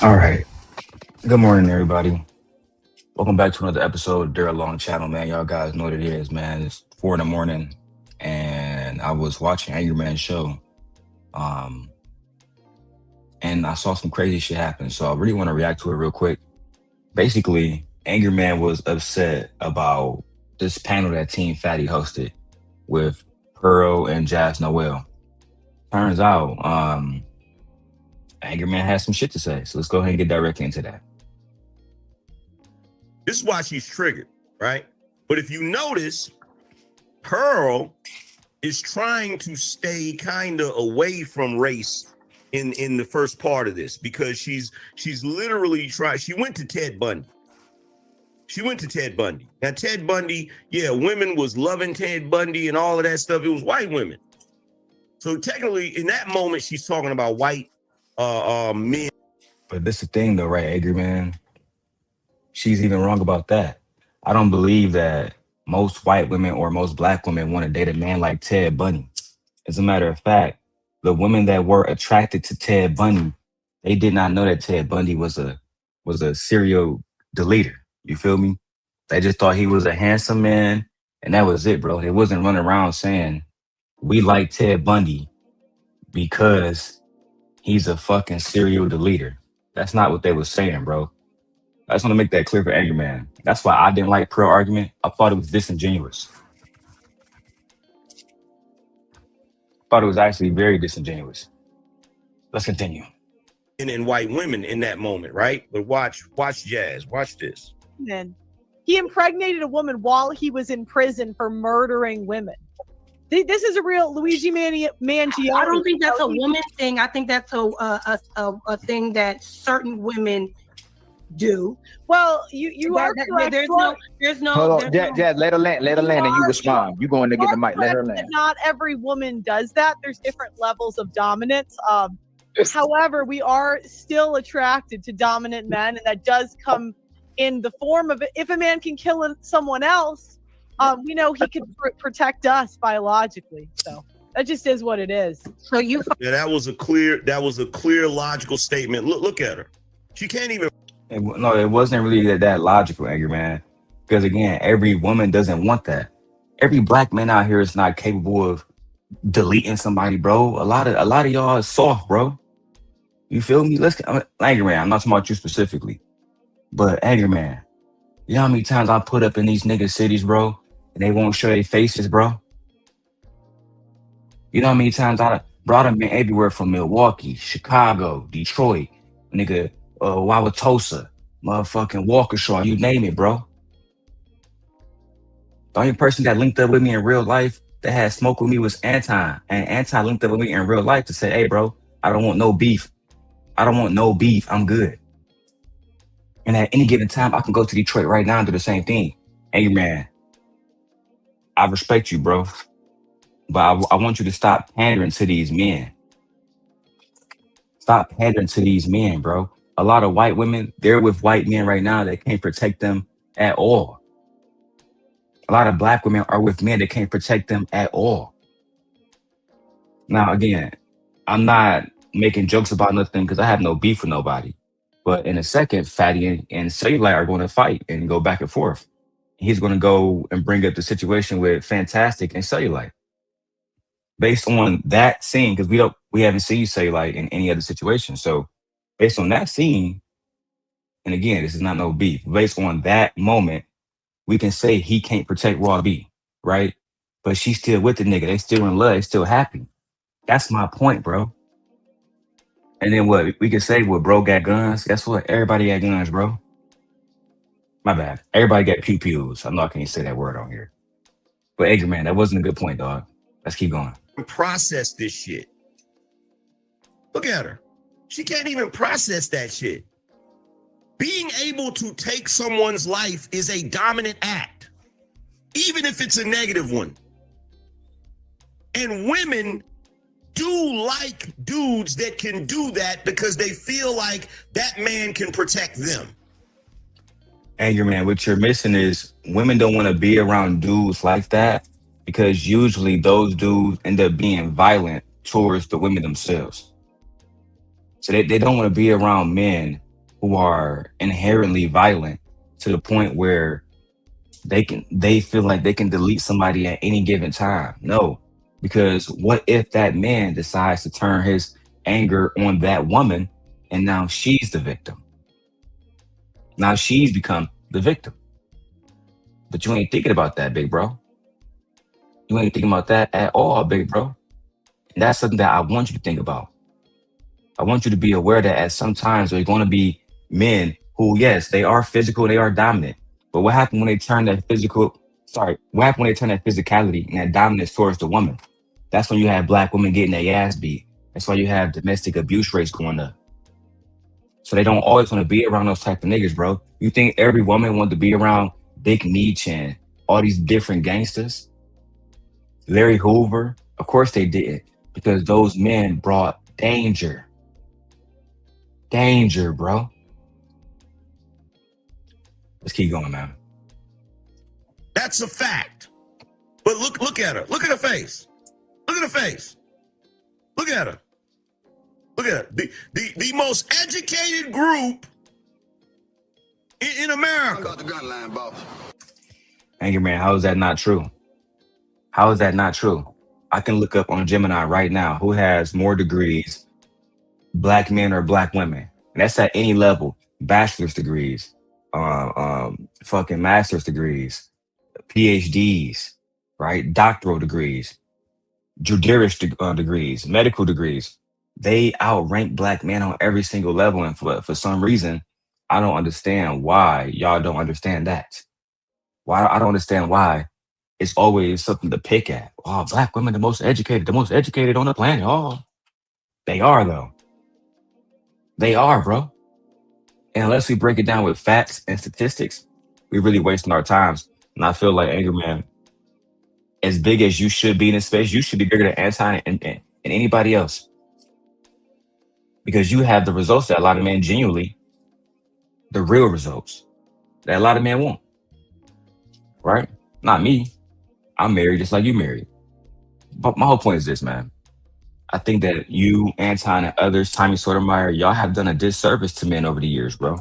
All right. Good morning, everybody. Welcome back to another episode of Darrel on channel, man. Y'all guys know what it is, man. It's 4 in the morning, and I was watching Angryman show, um, and I saw some crazy shit happen. So I really want to react to it real quick. Basically, Angryman was upset about this panel that Team Fatty hosted with Pearl and Jas Noelle. Turns out, Angryman has some shit to say. So let's go ahead and get directly into that. This is why she's triggered, right? But if you notice, Pearl is trying to stay kind of away from race in the first part of this because she's literally trying. She went to Ted Bundy. Now, Ted Bundy, yeah, women was loving Ted Bundy and all of that stuff. It was white women. So technically, in that moment, she's talking about white men. But this is the thing, though, right, Angryman? She's even wrong about that. I don't believe that most white women or most black women want to date a man like Ted Bundy. As a matter of fact, the women that were attracted to Ted Bundy, they did not know that Ted Bundy was a serial deleter. You feel me? They just thought he was a handsome man, and that was it, bro. They wasn't running around saying we like Ted Bundy because he's a fucking serial deleter. That's not what they was saying, bro. I just want to make that clear for Angryman. That's why I didn't like Pearl argument. I thought it was disingenuous. Thought it was actually very disingenuous. Let's continue. And white women in that moment, right? But watch Jas. Watch this. Then he impregnated a woman while he was in prison for murdering women. This is a real Luigi Mangione. I don't think that's a woman thing. I think that's a thing that certain women do. Well, you are correct. There's no. Hold on, Jas, let her land, and you respond. You going to get the mic? Let her land. Not every woman does that. There's different levels of dominance. However, we are still attracted to dominant men, and that does come in the form of if a man can kill someone else, we know he can protect us biologically. So that just is what it is. So you. Yeah, that was a clear logical statement. Look at her. She can't even. No, it wasn't really that logical, Angryman. Because again, every woman doesn't want that. Every black man out here is not capable of deleting somebody, bro. A lot of y'all is soft, bro. You feel me? Angryman. I'm not talking about you specifically, but Angryman. You know how many times I put up in these nigga cities, bro, and they won't show their faces, bro. You know how many times I brought them in everywhere from Milwaukee, Chicago, Detroit, nigga. Wauwatosa, motherfucking Waukesha, you name it, bro. The only person that linked up with me in real life that had smoke with me was Anton. And Anton linked up with me in real life to say, hey, bro, I don't want no beef. I'm good. And at any given time, I can go to Detroit right now and do the same thing. Hey, man, I respect you, bro. But I want you to stop pandering to these men. Stop pandering to these men, bro. A lot of white women, they're with white men right now that can't protect them at all. A lot of black women are with men that can't protect them at all. Now, again, I'm not making jokes about nothing because I have no beef with nobody. But in a second, Fatty and Cellulite are going to fight and go back and forth. He's going to go and bring up the situation with Fantastic and Cellulite. Based on that scene, because we haven't seen Cellulite in any other situation. So based on that scene, and again, this is not no beef. Based on that moment, we can say he can't protect Raw B, right? But she's still with the nigga. They still in love. They still happy. That's my point, bro. And then what? We can say, well, bro got guns. Guess what? Everybody got guns, bro. My bad. Everybody got pew-pews. I know I can't say that word on here. But Angryman, that wasn't a good point, dog. Let's keep going. Process this shit. Look at her. She can't even process that shit. Being able to take someone's life is a dominant act, even if it's a negative one. And women do like dudes that can do that because they feel like that man can protect them. Angryman, what you're missing is women don't want to be around dudes like that because usually those dudes end up being violent towards the women themselves. So they don't want to be around men who are inherently violent to the point where they feel like they can delete somebody at any given time. No, because what if that man decides to turn his anger on that woman and now she's the victim? Now she's become the victim. But you ain't thinking about that, big bro. You ain't thinking about that at all, big bro. And that's something that I want you to think about. I want you to be aware that at some times there's going to be men who, yes, they are physical, they are dominant. But what happened when they turn that what happened when they turn that physicality and that dominance towards the woman? That's when you have black women getting their ass beat. That's why you have domestic abuse rates going up. So they don't always want to be around those type of niggas, bro. You think every woman wanted to be around Big Meech and all these different gangsters? Larry Hoover? Of course they didn't, because those men brought danger. Danger, bro. Let's keep going, man. That's a fact. But look at her. Look at her face. Look at her face. Look at her. Look at her. The most educated group in America. I got the gun line, boss. Angryman, how is that not true? How is that not true? I can look up on Gemini right now who has more degrees, black men or black women. And that's at any level. Bachelor's degrees, fucking master's degrees, PhDs, right? Doctoral degrees, judicial degrees, medical degrees. They outrank black men on every single level. And for some reason, I don't understand why y'all don't understand that. Why I don't understand why it's always something to pick at. Oh, black women, the most educated on the planet. Oh, they are though. They are, bro. And unless we break it down with facts and statistics, we're really wasting our times. And I feel like, Angryman, as big as you should be in this space, you should be bigger than Anti and anybody else. Because you have the results that a lot of men genuinely, the real results that a lot of men want. Right? Not me. I'm married just like you married. But my whole point is this, man. I think that you, Anton, and others, Tommy Sotomayor, y'all have done a disservice to men over the years, bro.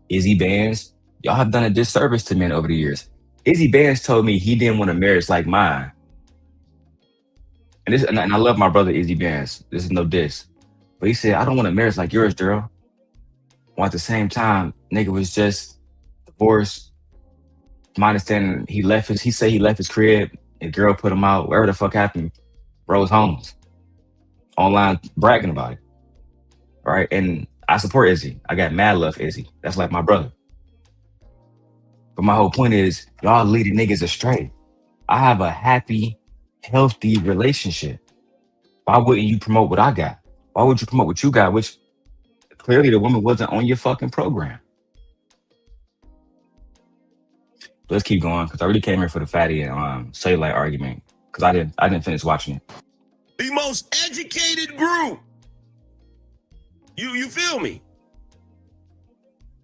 Izzy Bands, y'all have done a disservice to men over the years. Izzy Bands told me he didn't want a marriage like mine. And I love my brother Izzy Bands. This is no diss. But he said, I don't want a marriage like yours, Darrel. While at the same time, nigga was just divorced. My understanding, he said he left his crib, and girl put him out, wherever the fuck happened, Rose Holmes. Online bragging about it. Right? And I support Izzy. I got mad love for Izzy. That's like my brother. But my whole point is, y'all leading niggas astray. I have a happy, healthy relationship. Why wouldn't you promote what I got? Why would you promote what you got, which clearly the woman wasn't on your fucking program? Let's keep going, because I really came here for the fatty and cellulite argument, because I didn't finish watching it. The most educated group. You feel me?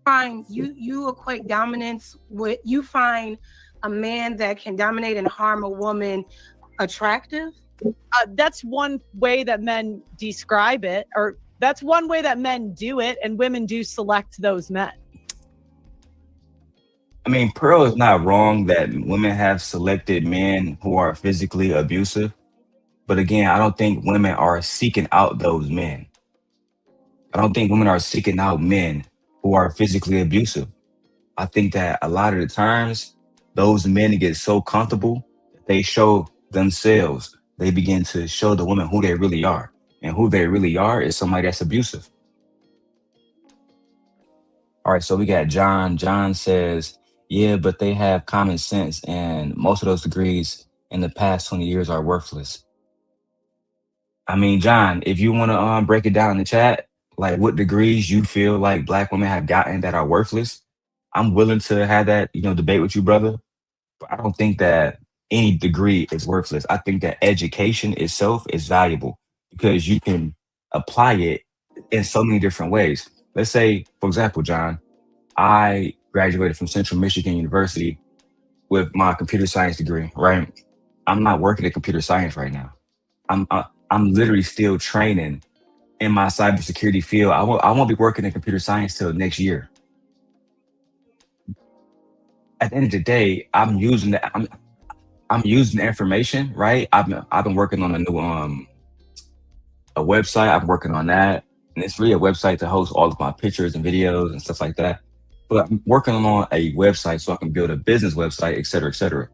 Fine, you equate dominance with, you find a man that can dominate and harm a woman attractive? That's one way that men describe it, or that's one way that men do it, and women do select those men. I mean, Pearl is not wrong that women have selected men who are physically abusive. But again, I don't think women are seeking out those men. I don't think women are seeking out men who are physically abusive. I think that a lot of the times, those men get so comfortable that they show themselves. They begin to show the woman who they really are. And who they really are is somebody that's abusive. All right, so we got John. John says, yeah, but they have common sense, and most of those degrees in the past 20 years are worthless. I mean, John, if you want to break it down in the chat, like what degrees you feel like black women have gotten that are worthless, I'm willing to have that, debate with you, brother. But I don't think that any degree is worthless. I think that education itself is valuable because you can apply it in so many different ways. Let's say, for example, John, I graduated from Central Michigan University with my computer science degree, right? I'm not working at computer science right now. I'm literally still training in my cybersecurity field. I won't be working in computer science till next year. At the end of the day, I'm using the information, right? I've been working on a new a website. I'm working on that, and it's really a website to host all of my pictures and videos and stuff like that. But I'm working on a website so I can build a business website, et cetera, et cetera.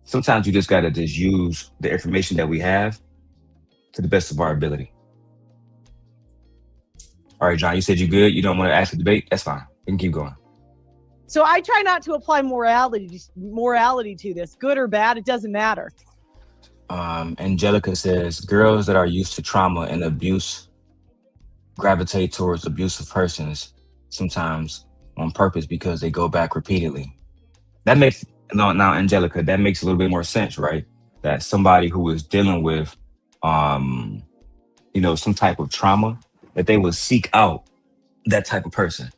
Sometimes you just gotta just use the information that we have to the best of our ability. All right, John, you said you good. You don't want to ask the debate. That's fine. We can keep going. So I try not to apply morality to this, good or bad. It doesn't matter. Angelica says girls that are used to trauma and abuse gravitate towards abusive persons sometimes on purpose because they go back repeatedly. That makes now Angelica, that makes a little bit more sense, right? That somebody who is dealing with some type of trauma, that they will seek out that type of person.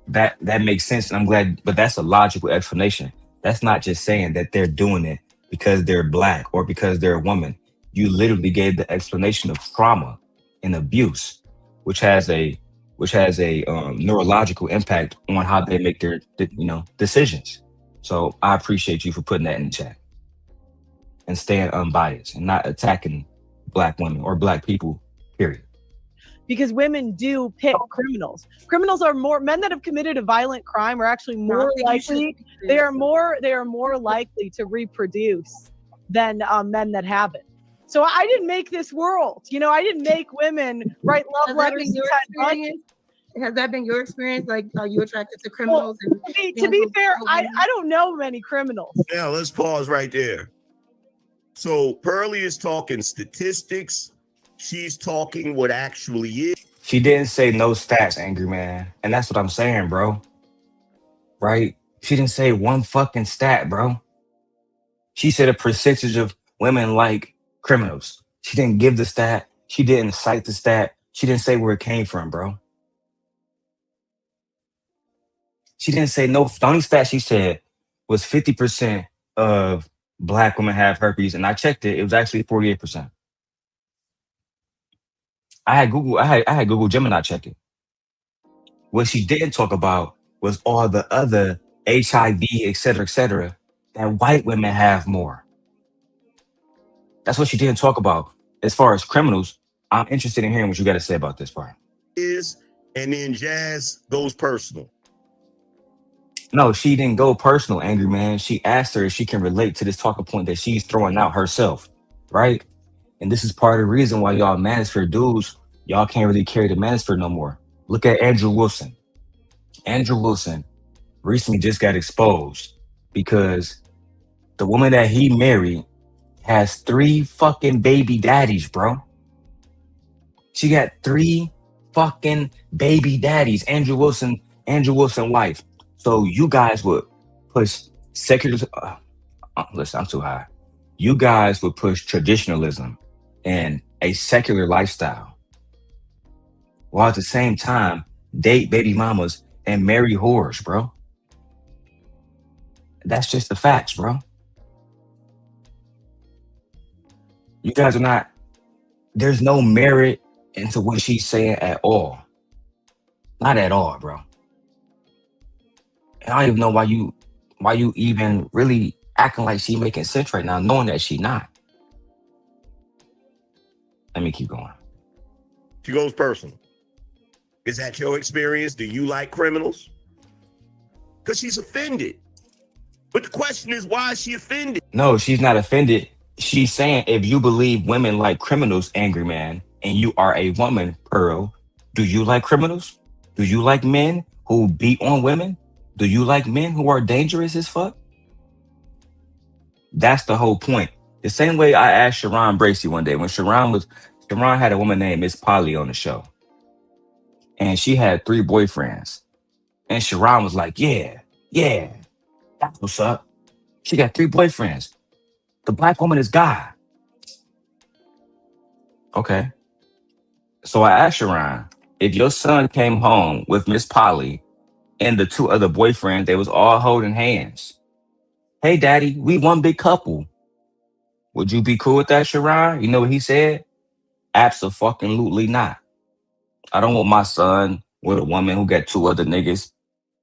That makes sense, and I'm glad, but that's a logical explanation. That's not just saying that they're doing it because they're Black or because they're a woman. You literally gave the explanation of trauma and abuse, which has a neurological impact on how they make their decisions. So I appreciate you for putting that in the chat and staying unbiased and not attacking Black women or Black people, period. Because women do pick criminals. Criminals are men that have committed a violent crime are actually more likely. They are more likely to reproduce than men that haven't. So I didn't make this world. I didn't make women write love letters. Has that been your experience? Like, are you attracted to criminals? Well, to be fair, I don't know many criminals. Now let's pause right there. So Pearly is talking statistics. She's talking what actually is. She didn't say no stats, Angry Man. And that's what I'm saying, bro. Right? She didn't say one fucking stat, bro. She said a percentage of women like criminals. She didn't give the stat. She didn't cite the stat. She didn't say where it came from, bro. She didn't say no. The only stat she said was 50% of Black women have herpes. And I checked it. It was actually 48%. I had Google Gemini check it. What she didn't talk about was all the other HIV, et cetera, that white women have more. That's what she didn't talk about. As far as criminals, I'm interested in hearing what you got to say about this part. And then Jas goes personal. No, she didn't go personal, Angry Man. She asked her if she can relate to this talking point that she's throwing out herself, right? And this is part of the reason why y'all Manosphere dudes, y'all can't really carry the Manosphere no more. Look at Andrew Wilson. Andrew Wilson recently just got exposed because the woman that he married has 3 fucking baby daddies, bro. She got 3 fucking baby daddies. Andrew Wilson wife. So you guys would push secular. Listen, I'm too high. You guys would push traditionalism and a secular lifestyle, while at the same time date baby mamas and marry whores, bro. That's just the facts, bro. You guys are not. There's no merit into what she's saying at all. Not at all, bro. And I don't even know why you even really acting like she making sense right now, knowing that she not. Let me keep going. She goes personal. Is that your experience? Do you like criminals? Because she's offended. But the question is, why is she offended? No, she's not offended. She's saying if you believe women like criminals, Angry Man, and you are a woman, Pearl, do you like criminals? Do you like men who beat on women? Do you like men who are dangerous as fuck? That's the whole point. The same way I asked Sharon Bracey one day when Sharon had a woman named Miss Polly on the show. And she had 3 boyfriends. And Sharon was like, yeah, that's what's up. She got 3 boyfriends. The Black woman is God. Okay. So I asked Sharon, if your son came home with Miss Polly and the 2 other boyfriends, they was all holding hands. Hey, daddy, we one big couple. Would you be cool with that, Sharon? You know what he said? Abso-fucking-lutely not. I don't want my son with a woman who got 2 other niggas,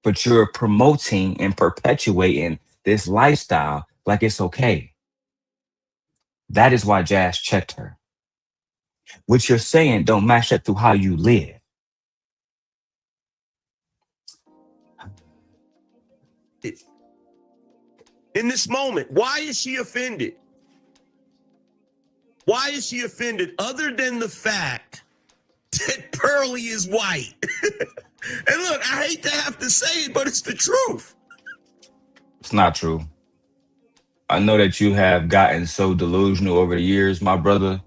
but you're promoting and perpetuating this lifestyle like it's okay. That is why Jas checked her. What you're saying don't match up to how you live. In this moment, why is she offended? Why is she offended other than the fact that Pearly is white? And look, I hate to have to say it, but it's the truth. It's not true. I know that you have gotten so delusional over the years, my brother,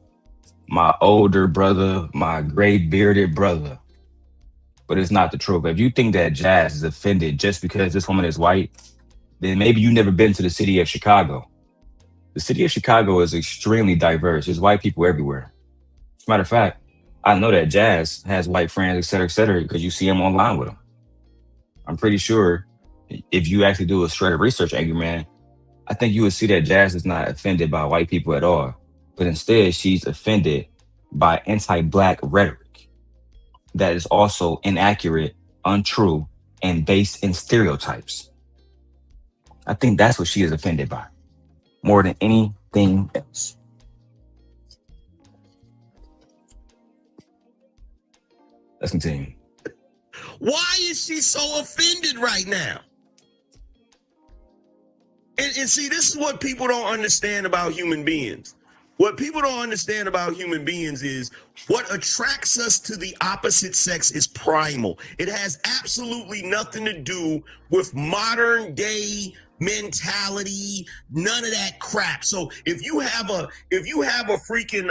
my older brother, my gray bearded brother. But it's not the truth. If you think that Jas is offended just because this woman is white, then maybe you've never been to the city of Chicago. The city of Chicago is extremely diverse. There's white people everywhere. As a matter of fact, I know that Jas has white friends, et cetera, because you see them online with them. I'm pretty sure if you actually do a straight up research, Angryman, I think you would see that Jas is not offended by white people at all. But instead, she's offended by anti-Black rhetoric that is also inaccurate, untrue, and based in stereotypes. I think that's what she is offended by more than anything else. Let's continue. Why is she so offended right now? And see, this is what people don't understand about human beings. What people don't understand about human beings is what attracts us to the opposite sex is primal. It has absolutely nothing to do with modern day mentality, none of that crap. So if you have a freaking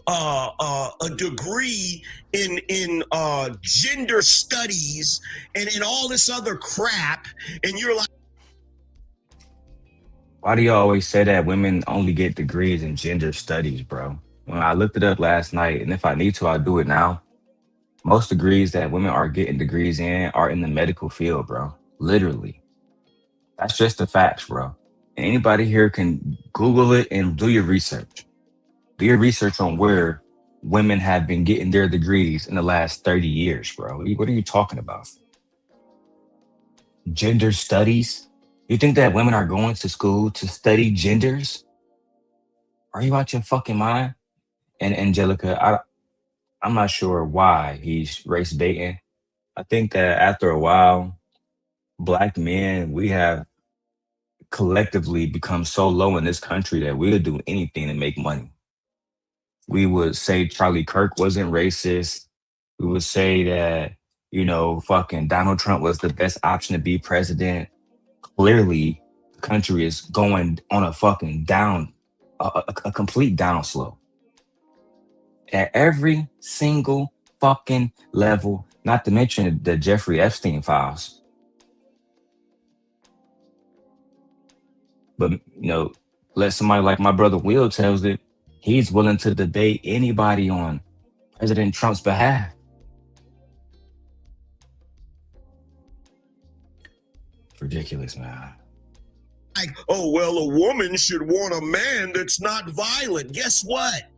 a degree in gender studies and in all this other crap, and you're like, why do you always say that women only get degrees in gender studies, bro? When I looked it up last night, and if I need to, I'll do it now. Most degrees that women are getting degrees in are in the medical field, bro. Literally. That's just the facts, bro. And anybody here can Google it and do your research. Do your research on where women have been getting their degrees in the last 30 years, bro. What are you talking about? Gender studies? You think that women are going to school to study genders? Are you out your fucking mind? And Angelica, I'm not sure why he's race baiting. I think that after a while, Black men, we have collectively become so low in this country that we would do anything to make money. We would say Charlie Kirk wasn't racist. We would say that, fucking Donald Trump was the best option to be president. Clearly, the country is going on a fucking down, a complete downslope. At every single fucking level, not to mention the Jeffrey Epstein files. But, let somebody like my brother Will tells it, he's willing to debate anybody on President Trump's behalf. Ridiculous, man. Like, oh, well, a woman should want a man that's not violent. Guess what?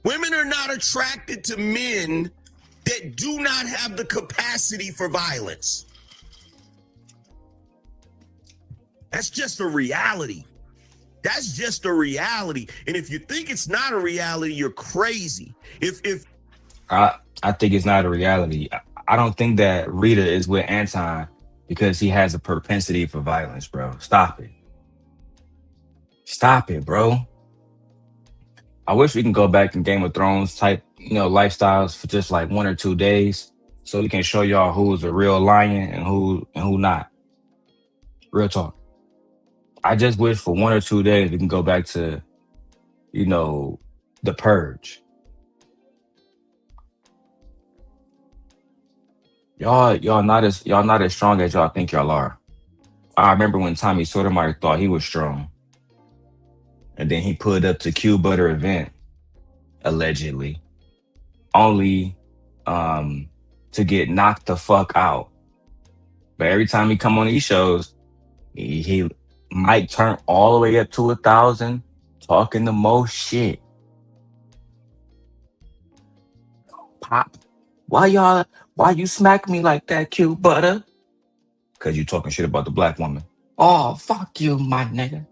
Women are not attracted to men that do not have the capacity for violence. That's just a reality. That's just a reality. And if you think it's not a reality, you're crazy. I think it's not a reality. I don't think that Rita is with Anton because he has a propensity for violence, bro. Stop it. Stop it, bro. I wish we can go back in Game of Thrones type, lifestyles for just like 1 or 2 days so we can show y'all who's a real lion and who not. Real talk. I just wish for 1 or 2 days we can go back to, the purge. Y'all not as strong as y'all think y'all are. I remember when Tommy Sotomayor thought he was strong. And then he pulled up to Q Butter event, allegedly, only to get knocked the fuck out. But every time he come on these shows, he might turn all the way up to 1,000, talking the most shit. pop. Why you smack me like that, cute butter? Cause you talking shit about the black woman. Oh, fuck you, my nigga.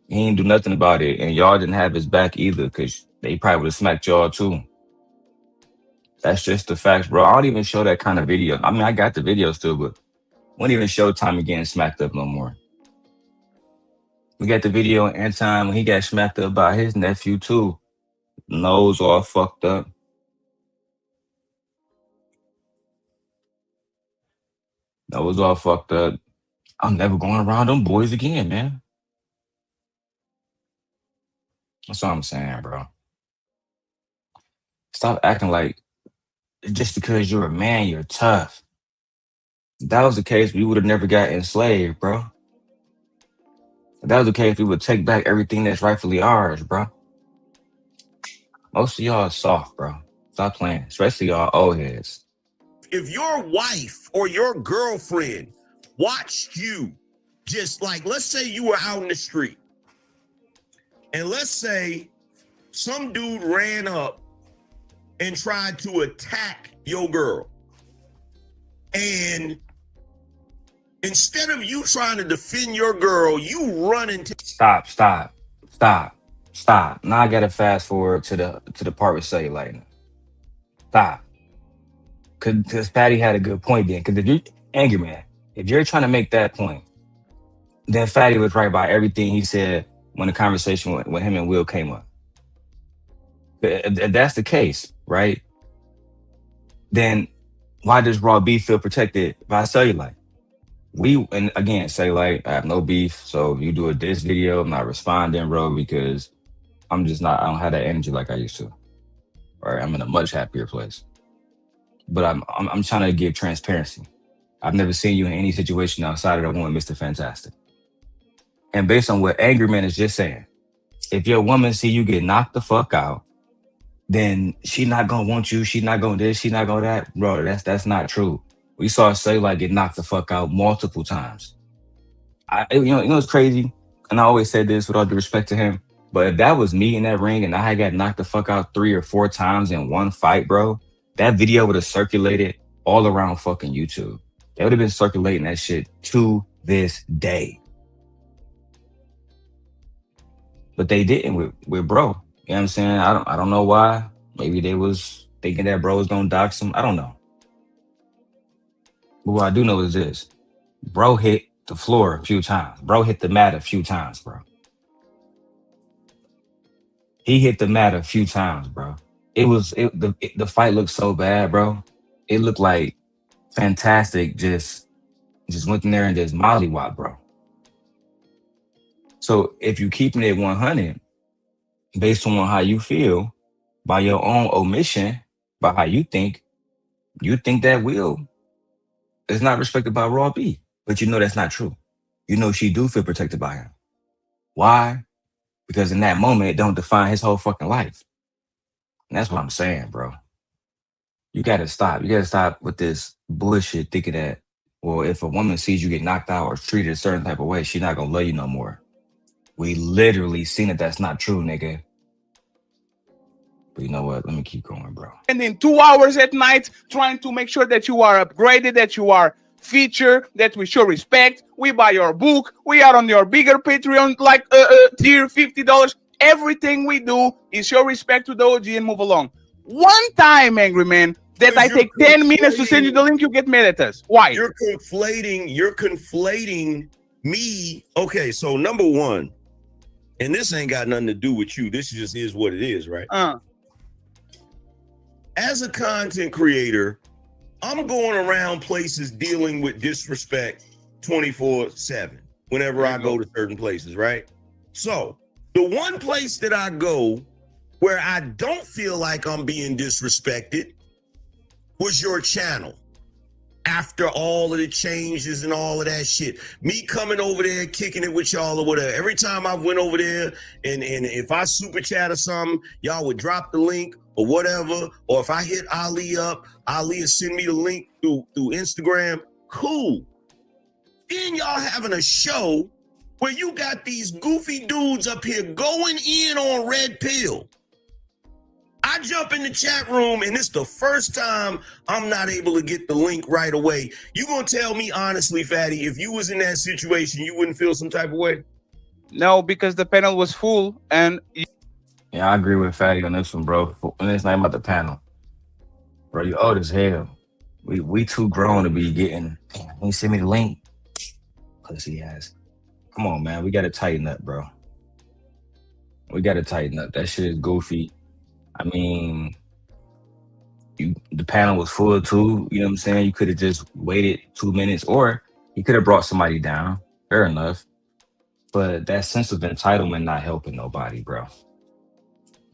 He ain't do nothing about it, and y'all didn't have his back either, cause they probably would have smacked y'all too. That's just the facts, bro. I don't even show that kind of video. I mean, I got the video still, but won't even show Tommy getting smacked up no more. We got the video in Anton when he got smacked up by his nephew too. Nose all fucked up. Nose all fucked up. I'm never going around them boys again, man. That's all I'm saying, bro. Stop acting like just because you're a man, you're tough. If that was the case, we would have never got enslaved, bro. If that was the case, we would take back everything that's rightfully ours, bro. Most of y'all are soft, bro. Stop playing, especially y'all old heads. If your wife or your girlfriend watched you, just like, let's say you were out in the street, and let's say some dude ran up and tried to attack your girl, and instead of you trying to defend your girl, you run into Stop. Now I gotta fast forward to the part with cellulite. Stop. Cause Patty had a good point then. Cause if you Angryman, if you're trying to make that point, then Fatty was right by everything he said when the conversation with him and Will came up. If that's the case, right? Then why does raw beef feel protected by cellulite? And again, cellulite, I have no beef. So if you do a diss video, I'm not responding, bro, because I don't have that energy like I used to. Right? I'm in a much happier place. But I'm trying to give transparency. I've never seen you in any situation outside of the one Mr. Fantastic. And based on what Angryman is just saying, if your woman see you get knocked the fuck out, then she not gonna want you, she not gonna this, she not gonna that. Bro, that's not true. We saw Cellulite get knocked the fuck out multiple times. You know it's crazy, and I always said this with all due respect to him, but if that was me in that ring and I had got knocked the fuck out 3 or 4 times in one fight, bro, that video would have circulated all around fucking YouTube. They would have been circulating that shit to this day. But they didn't with bro. You know what I'm saying? I don't know why. Maybe they was thinking that bro was gonna dox him. I don't know. But what I do know is this. Bro hit the floor a few times. Bro hit the mat a few times, bro. He hit the mat a few times, bro. The fight looked so bad, bro. It looked like Fantastic just went in there and just mollywop, bro. So if you keeping it 100, based on how you feel, by your own omission, by how you think that Will is not respected by Raw B. But you know that's not true. You know she do feel protected by him. Why? Because in that moment, it don't define his whole fucking life. And that's what I'm saying, bro. You gotta stop. You gotta stop with this bullshit thinking that, well, if a woman sees you get knocked out or treated a certain type of way, she's not gonna love you no more. We literally seen that that's not true, nigga. But you know what? Let me keep going, bro. And in 2 hours at night, trying to make sure that you are upgraded, that you are featured, that we show respect. We buy your book. We are on your bigger Patreon, like tier $50. Everything we do is show respect to the OG and move along. One time, Angryman, that I take 10 minutes to send you the link, you get mad at us. Why? You're conflating me. Okay, so number one, and this ain't got nothing to do with you. This just is what it is, right? As a content creator, I'm going around places dealing with disrespect 24/7 whenever I go to certain places, right? So the one place that I go where I don't feel like I'm being disrespected was your channel. After all of the changes and all of that shit, me coming over there, kicking it with y'all or whatever. Every time I went over there and if I super chat or something, y'all would drop the link or whatever. Or if I hit Ali up, Ali would send me the link through Instagram. Cool. Then y'all having a show where you got these goofy dudes up here going in on Red Pill. I jump in the chat room and it's the first time I'm not able to get the link right away. You gonna tell me honestly, Fatty, if you was in that situation, you wouldn't feel some type of way? No, because the panel was full and Yeah, I agree with Fatty on this one, bro. And it's not about the panel. Bro, you old as hell. We too grown to be getting, damn, can you send me the link? Pussy ass. Come on, man. We gotta tighten up, bro. We gotta tighten up. That shit is goofy. I mean, the panel was full too. You know what I'm saying? You could have just waited 2 minutes, or you could have brought somebody down. Fair enough. But that sense of entitlement not helping nobody, bro.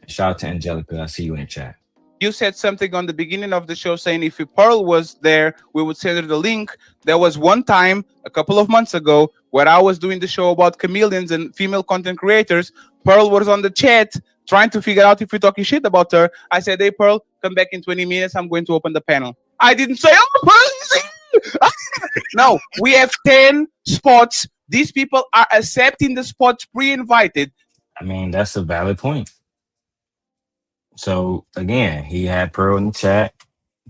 Shout out to Angelica. I see you in the chat. you said something on the beginning of the show saying if Pearl was there, we would send her the link. There was one time a couple of months ago where I was doing the show about chameleons and female content creators. Pearl was on the chat trying to figure out if we're talking shit about her. I said, hey, Pearl, come back in 20 minutes. I'm going to open the panel. I didn't say, oh, Pearl is here. No, we have 10 spots. These people are accepting the spots pre-invited. I mean, that's a valid point. So again, he had Pearl in the chat.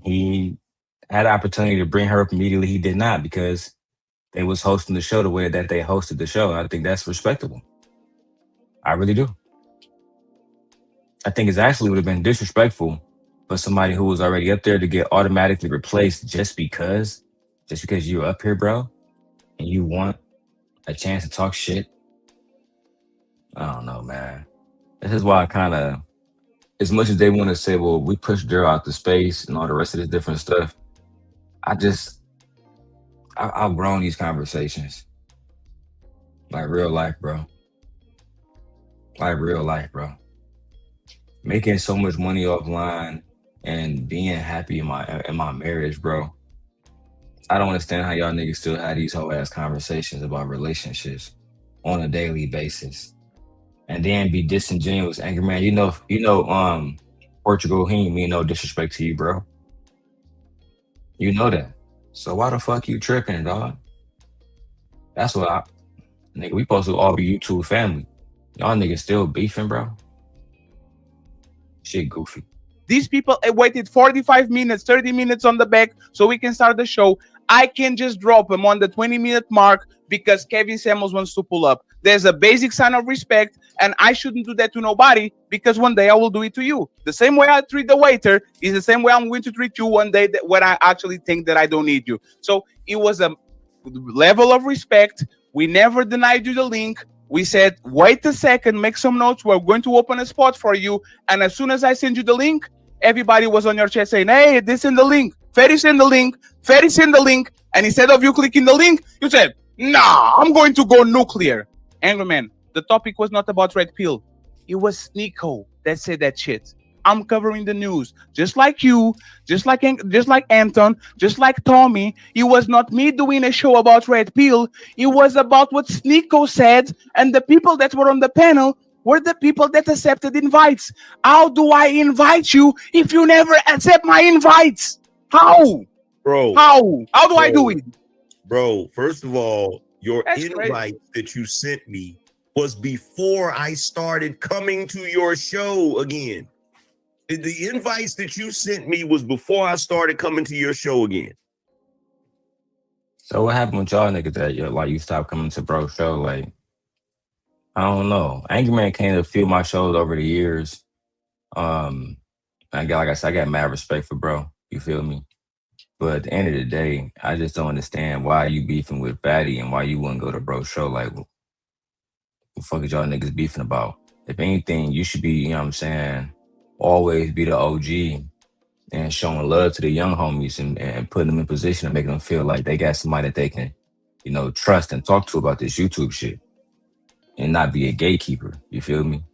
He had the opportunity to bring her up immediately. He did not, because they was hosting the show the way that they hosted the show. I think that's respectable. I really do. I think it actually would have been disrespectful for somebody who was already up there to get automatically replaced just because you're up here, bro, and you want a chance to talk shit. I don't know, man. This is why I kind of, as much as they want to say, well, we pushed Darrel out to space and all the rest of this different stuff, I've outgrown these conversations. Like real life, bro. Like real life, bro. Making so much money offline and being happy in my marriage, bro. I don't understand how y'all niggas still have these whole ass conversations about relationships on a daily basis. And then be disingenuous. Angryman, you know, Portugal, he ain't mean no disrespect to you, bro. You know that. So why the fuck you tripping, dog? That's what nigga, we supposed to all be YouTube family. Y'all niggas still beefing, bro. Shit goofy. These people waited 45 minutes, 30 minutes on the back so we can start the show. I can just drop them on the 20-minute mark because Kevin Samuels wants to pull up. There's a basic sign of respect, and I shouldn't do that to nobody because one day I will do it to you. The same way I treat the waiter is the same way I'm going to treat you one day when I actually think that I don't need you. So it was a level of respect. We never denied you the link. We said, wait a second, make some notes. We're going to open a spot for you. And as soon as I send you the link, everybody was on your chat saying, hey, this in the link. Ferry's in the link. Ferry's in the link. And instead of you clicking the link, you said, nah, I'm going to go nuclear. Angryman, the topic was not about Red Pill. It was Nico that said that shit. I'm covering the news, just like you, just like Anton, just like Tommy. It was not me doing a show about Red Pill. It was about what Nico said, and the people that were on the panel were the people that accepted invites. How do I invite you if you never accept my invites? How? Bro. How do I do it? Bro, first of all, your That's invite crazy. that you sent me was before I started coming to your show again. The invites that you sent me was before I started coming to your show again. So what happened with y'all niggas that you stopped coming to bro show? Like, I don't know. Angryman came to a few of my shows over the years. I got mad respect for bro. You feel me? But at the end of the day, I just don't understand why you beefing with Fatty and why you wouldn't go to bro show. Like, what the fuck is y'all niggas beefing about? If anything, you should be, you know what I'm saying, always be the OG and showing love to the young homies and putting them in position to make them feel like they got somebody that they can, you know, trust and talk to about this YouTube shit and not be a gatekeeper. You feel me?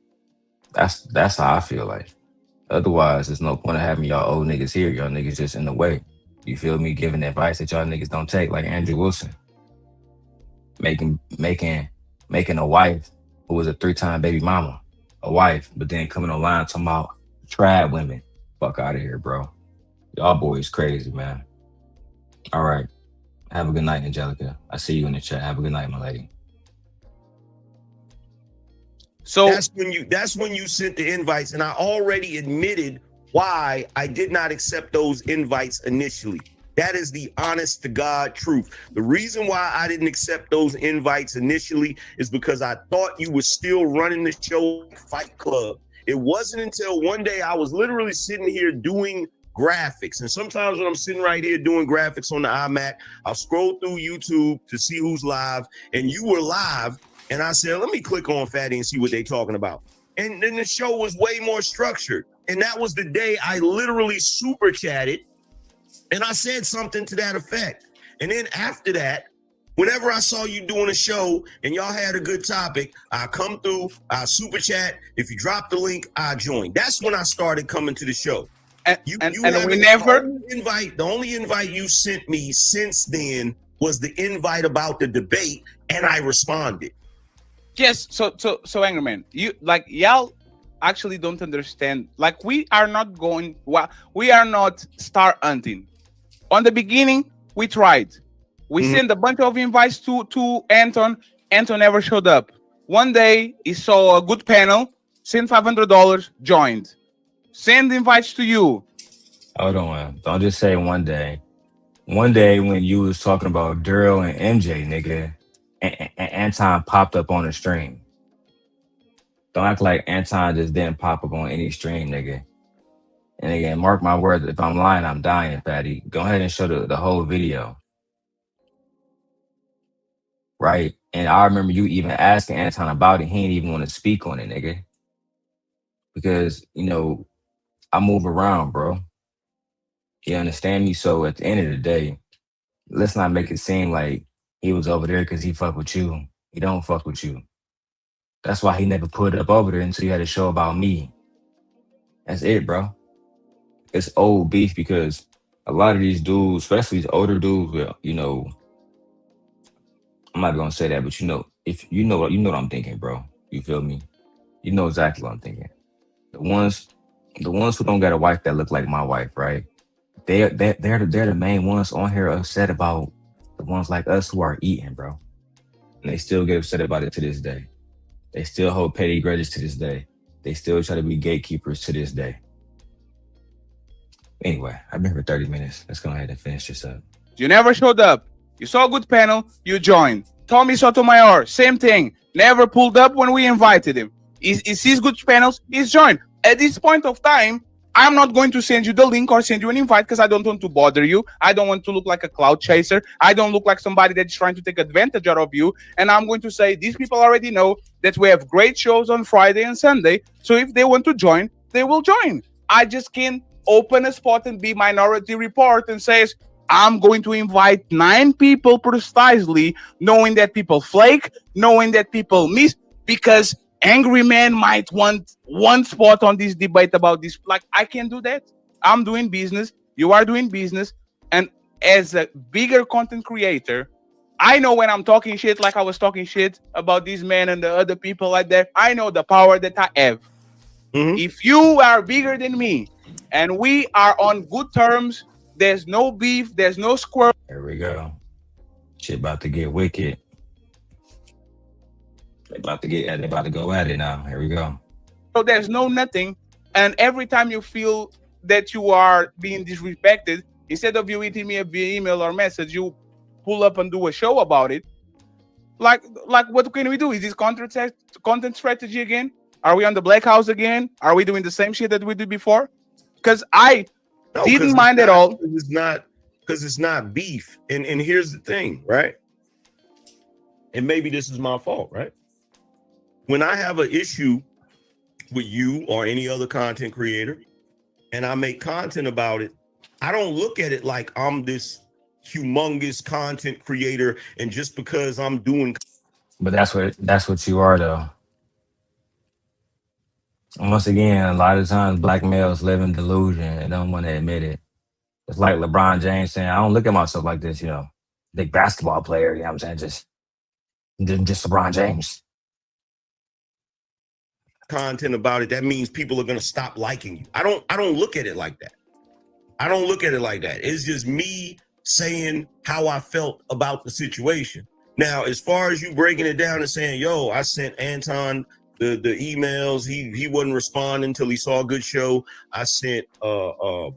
That's how I feel like. Otherwise, there's no point of having y'all old niggas here. Y'all niggas just in the way. You feel me? Giving advice that y'all niggas don't take, like Andrew Wilson. Making a wife who was a 3-time baby mama a wife, but then coming online talking about trad women. Fuck out of here, bro. Y'all boys crazy, man. All right. Have a good night, Angelica. I see you in the chat. Have a good night, my lady. So that's when you sent the invites, and I already admitted why I did not accept those invites initially. That is the honest to God truth. The reason why I didn't accept those invites initially is because I thought you were still running the show Fight Club. It wasn't until one day I was literally sitting here doing graphics. And sometimes when I'm sitting right here doing graphics on the iMac, I'll scroll through YouTube to see who's live. And you were live. And I said, let me click on Fatty and see what they're talking about. And then the show was way more structured. And that was the day I literally super chatted. And I said something to that effect. And then after that, whenever I saw you doing a show and y'all had a good topic, I come through, I super chat. If you drop the link, I join. That's when I started coming to the show. And we never the only invite you sent me since then was the invite about the debate, and I responded. Yes, so Angryman, y'all actually don't understand. Like, we are not star hunting. On the beginning, we tried. We sent a bunch of invites to Anton. Anton never showed up. One day, he saw a good panel, sent $500, joined. Send invites to you. Hold on. Don't just say one day. One day when you was talking about Darrel and MJ, nigga, and Anton popped up on the stream. Don't act like Anton just didn't pop up on any stream, nigga. And again, mark my words, if I'm lying, I'm dying, Fatty. Go ahead and show the whole video. Right? And I remember you even asking Anton about it. He didn't even want to speak on it, nigga. Because, you know, I move around, bro. You understand me? So at the end of the day, let's not make it seem like he was over there because he fuck with you. He don't fuck with you. That's why he never put up over there until you had a show about me. That's it, bro. It's old beef because a lot of these dudes, especially these older dudes, well, you know, I'm not gonna say that, but you know, if you know what I'm thinking, bro. You feel me? You know exactly what I'm thinking. The ones who don't got a wife that look like my wife, right? They're the main ones on here upset about the ones like us who are eating, bro. And they still get upset about it to this day. They still hold petty grudges to this day. They still try to be gatekeepers to this day. Anyway, I've been here for 30 minutes. Let's go ahead and finish this up. You never showed up. You saw a good panel, you joined. Tommy Sotomayor, same thing. Never pulled up when we invited him. He sees good panels, he's joined. At this point of time, I'm not going to send you the link or send you an invite because I don't want to bother you. I don't want to look like a cloud chaser. I don't look like somebody that's trying to take advantage out of you. And I'm going to say, these people already know that we have great shows on Friday and Sunday. So if they want to join, they will join. I just can't open a spot and be Minority Report and says, I'm going to invite 9 people precisely, knowing that people flake, knowing that people miss, because Angryman might want one spot on this debate about this. Like, I can't do that. I'm doing business. You are doing business. And as a bigger content creator, I know when I'm talking shit, like I was talking shit about these men and the other people like that, I know the power that I have. If you are bigger than me and we are on good terms, there's no beef, there's no squirrel. Here we go. Shit about to get wicked. They about to go at it now. Here we go. So there's no nothing. And every time you feel that you are being disrespected, instead of you hitting me via email or message, you pull up and do a show about it. Like what can we do? Is this content strategy again? Are we on the Black House again? Are we doing the same shit that we did before? Because I didn't mind at all. It's not because it's not beef. And here's the thing, right? And maybe this is my fault, right? When I have an issue with you or any other content creator and I make content about it, I don't look at it like I'm this humongous content creator and just because I'm doing. But that's what you are, though. And once again, a lot of times black males live in delusion and don't want to admit it. It's like LeBron James saying, I don't look at myself like this, you know, big basketball player, you know what I'm saying? Just LeBron James. Content about it, that means people are going to stop liking you. I don't look at it like that. I don't look at it like that. It's just me saying how I felt about the situation. Now, as far as you breaking it down and saying, yo, I sent Anton the emails. He wasn't responding until he saw a good show. I sent you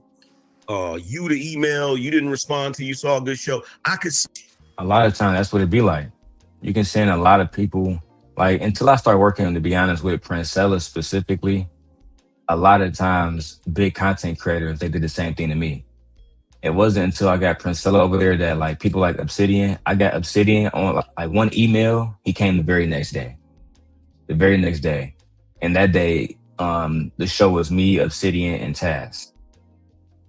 the email. You didn't respond till you saw a good show. I could see A lot of time that's what it be like. You can send a lot of people, like, until I start working, to be honest, with Princella specifically, a lot of times big content creators, they did the same thing to me. It wasn't until I got Princella over there that, like, people like Obsidian, I got Obsidian on like one email, he came the very next day. The very next day. And that day, the show was me, Obsidian, and Taz.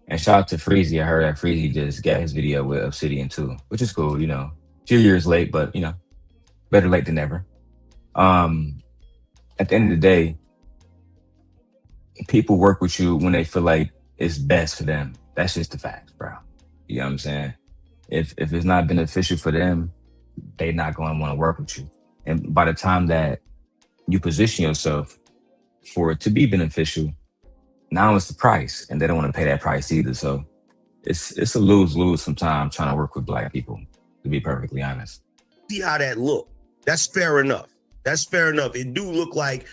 And shout out to Freezy. I heard that Freezy just got his video with Obsidian too, which is cool, you know. 2 years late, but you know, better late than never. At the end of the day, people work with you when they feel like it's best for them. That's just the facts, bro. You know what I'm saying? If it's not beneficial for them, they're not going to want to work with you. And by the time that you position yourself for it to be beneficial, now it's the price, and they don't want to pay that price either. So it's a lose-lose sometimes trying to work with Black people, to be perfectly honest. See how that look. That's fair enough. That's fair enough. It do look like,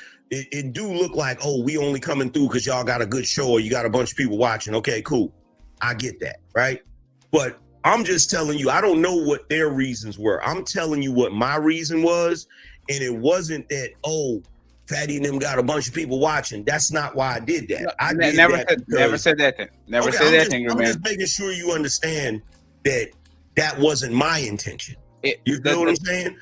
oh, we only coming through because y'all got a good show or you got a bunch of people watching. Okay, cool. I get that, right? But I'm just telling you, I don't know what their reasons were. I'm telling you what my reason was. And it wasn't that, oh, Fatty and them got a bunch of people watching. That's not why I did that. I did never that said that thing. Never okay, said that thing, I'm man. just making sure you understand that that wasn't my intention. You know what I'm saying?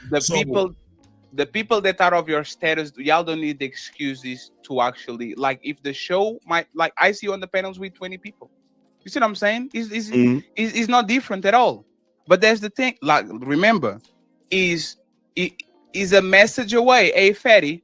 The people that are of your status, y'all don't need the excuses to actually, like, if the show might, like, I see you on the panels with 20 people. You see what I'm saying? It's not different at all. But there's the thing, like, remember, is a message away. Hey, Fatty,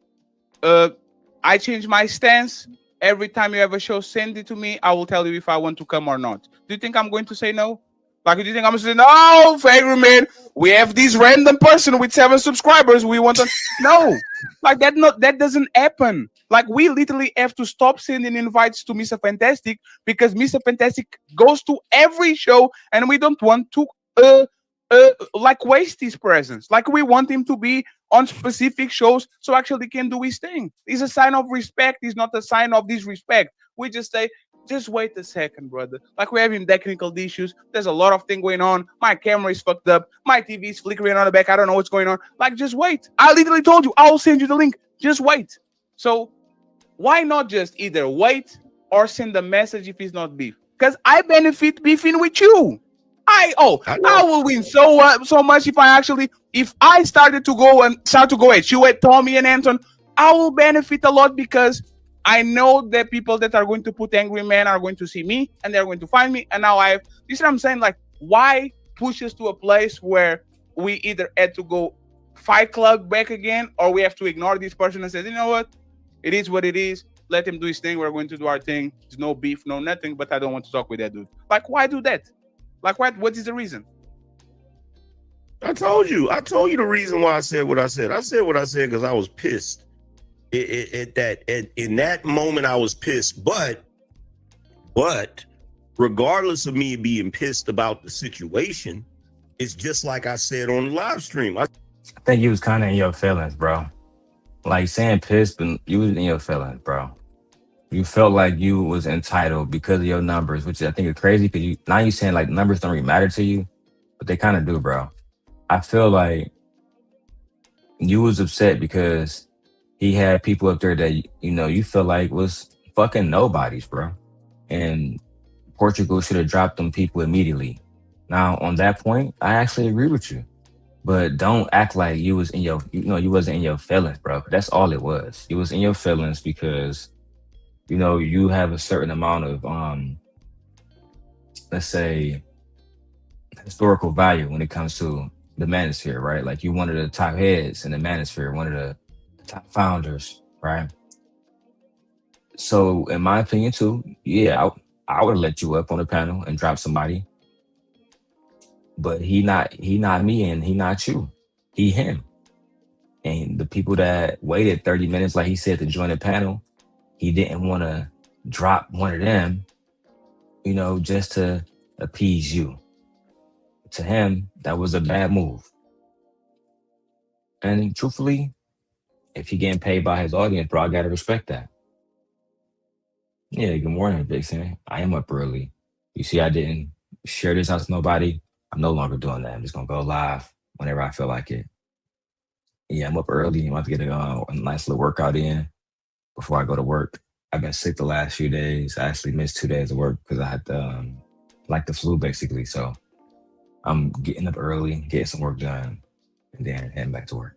I change my stance. Every time you have a show, send it to me. I will tell you if I want to come or not. Do you think I'm going to say no? Like, do you think I'm going to say, no, Angryman, we have this random person with 7 subscribers. We want to... No. Like, that doesn't happen. Like, we literally have to stop sending invites to Mr. Fantastic because Mr. Fantastic goes to every show and we don't want to like waste his presence. Like, we want him to be on specific shows so actually he can do his thing. It's a sign of respect. It's not a sign of disrespect. We just say, just wait a second, brother. Like, we're having technical issues. There's a lot of things going on. My camera is fucked up. My TV is flickering on the back. I don't know what's going on. Like, just wait. I literally told you, I'll send you the link. Just wait. So why not just either wait or send a message if it's not beef? Because I benefit beefing with you. I will win so much if I started to go at you, at Tommy and Anton. I will benefit a lot because I know that people that are going to put Angryman are going to see me and they're going to find me. And now you see what I'm saying? Like, why push us to a place where we either had to go Fight Club back again, or we have to ignore this person and say, you know what? It is what it is. Let him do his thing. We're going to do our thing. There's no beef, no nothing, but I don't want to talk with that dude. Like, why do that? Like, what is the reason? I told you the reason why I said what I said. I said what I said because I was pissed. In that moment, I was pissed. But regardless of me being pissed about the situation, it's just like I said on the live stream. I think you was kind of in your feelings, bro. Like, saying pissed, but you was in your feelings, bro. You felt like you was entitled because of your numbers, which I think is crazy because now you're saying like numbers don't really matter to you, but they kind of do, bro. I feel like you was upset because he had people up there that, you know, you feel like was fucking nobodies, bro. And Portugal should have dropped them people immediately. Now, on that point, I actually agree with you. But don't act like you was in your, you wasn't in your feelings, bro. That's all it was. You was in your feelings because, you know, you have a certain amount of, let's say, historical value when it comes to the Manosphere, right? Like, you one of the top heads in the Manosphere, one of the top founders, right? So, in my opinion, too, yeah, I would let you up on the panel and drop somebody. But he not me and he not you. He him. And the people that waited 30 minutes, like he said, to join the panel, he didn't want to drop one of them, you know, just to appease you. To him, that was a bad move. And truthfully, if he getting paid by his audience, bro, I gotta respect that. Yeah, good morning, Vixen. I am up early. You see, I didn't share this out to nobody. I'm no longer doing that. I'm just gonna go live whenever I feel like it. Yeah, I'm up early. I'm about to get a nice little workout in before I go to work. I've been sick the last few days. I actually missed 2 days of work because I had the flu basically. So I'm getting up early, getting some work done, and then heading back to work.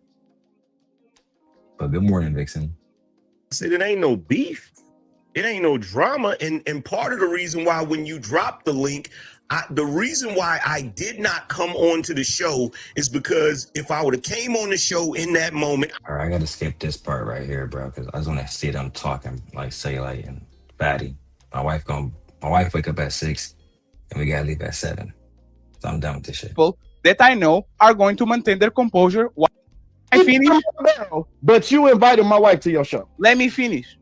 But good morning, Vixen. I said it ain't no beef. It ain't no drama. And part of the reason why when you drop the link, the reason why I did not come on to the show is because if I would have came on the show in that moment. All right, I gotta skip this part right here, bro, because I just want to see them talking like cellulite and fatty. My wife wake up at 6 and we gotta leave at 7. So I'm done with this shit. People that I know are going to maintain their composure while I finish. But you invited my wife to your show. Let me finish.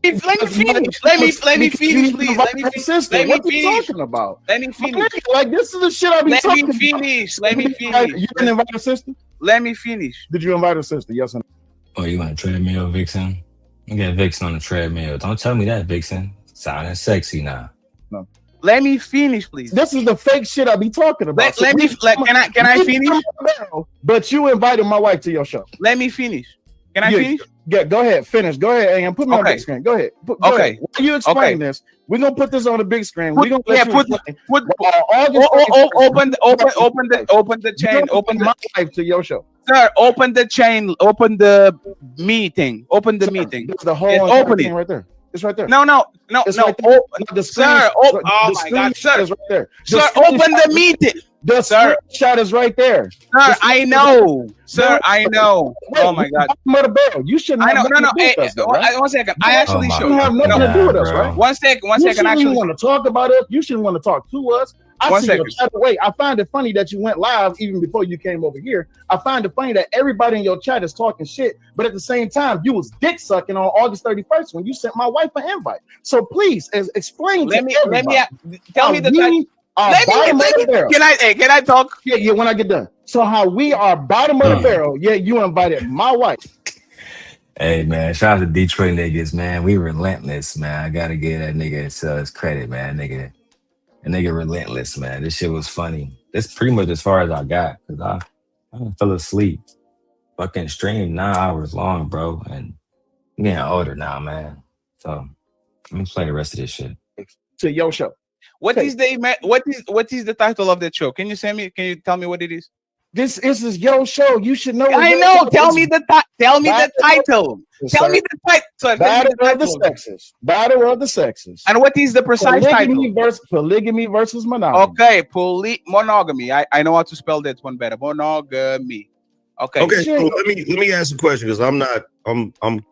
Let me finish. Let me finish, please. Let me finish. What are you talking about? Let me finish. Like, this is the shit I be talking about. Let me finish. You didn't invite her sister? Let me finish. Did you invite her sister? Yes or no? Oh, you on a treadmill, Vixen? You got Vixen on the treadmill. Don't tell me that, Vixen. Sounding sexy now. No. Let me finish, please. This is the fake shit I be talking about. Can I finish? But you invited my wife to your show. Let me finish. Can I finish? Yeah, go ahead. Finish. Go ahead, and put me on the big screen. Go ahead. Go ahead. While you explain this, we're gonna put this on the big screen. We're gonna let you open the chain. Open my wife to your show. Sir, open the chain. Open the meeting. Open the meeting. There's the whole open it right there. It's right there. No. It's right there. Sir, oh my God, sir. Is right there. Sir, open the meeting. The screenshot is right there. Sir, I know. Sir, I know. Oh my God. Mother Bell, you shouldn't have nothing to do with us, though, right? One second. I actually should. You have nothing to do with us, right? One second. You shouldn't want to talk about us. You shouldn't want to talk to us. I see your chat away. I find it funny that you went live even before you came over here. I find it funny that everybody in your chat is talking shit, but at the same time, you was dick sucking on August 31st when you sent my wife an invite. So please explain to everybody. Tell me the time. Can I talk? Yeah, when I get done. So how we are bottom of the barrel. Yeah, you invited my wife. Hey man, shout out to Detroit niggas, man. We relentless, man. I gotta give that nigga his credit, man. That nigga relentless, man. This shit was funny. That's pretty much as far as I got, because I fell asleep. Fucking streamed 9 hours long, bro. And I'm getting older now, man. So let me play the rest of this shit. To your show. What is the title of that show? Can you tell me what it is? This is your show. You should know. I know. Tell me the title. Tell me the title. Battle of the Sexes. And what is the precise title? Polygamy versus monogamy. Okay, monogamy. I know how to spell that one better. Monogamy. Okay. So let me ask a question because I'm a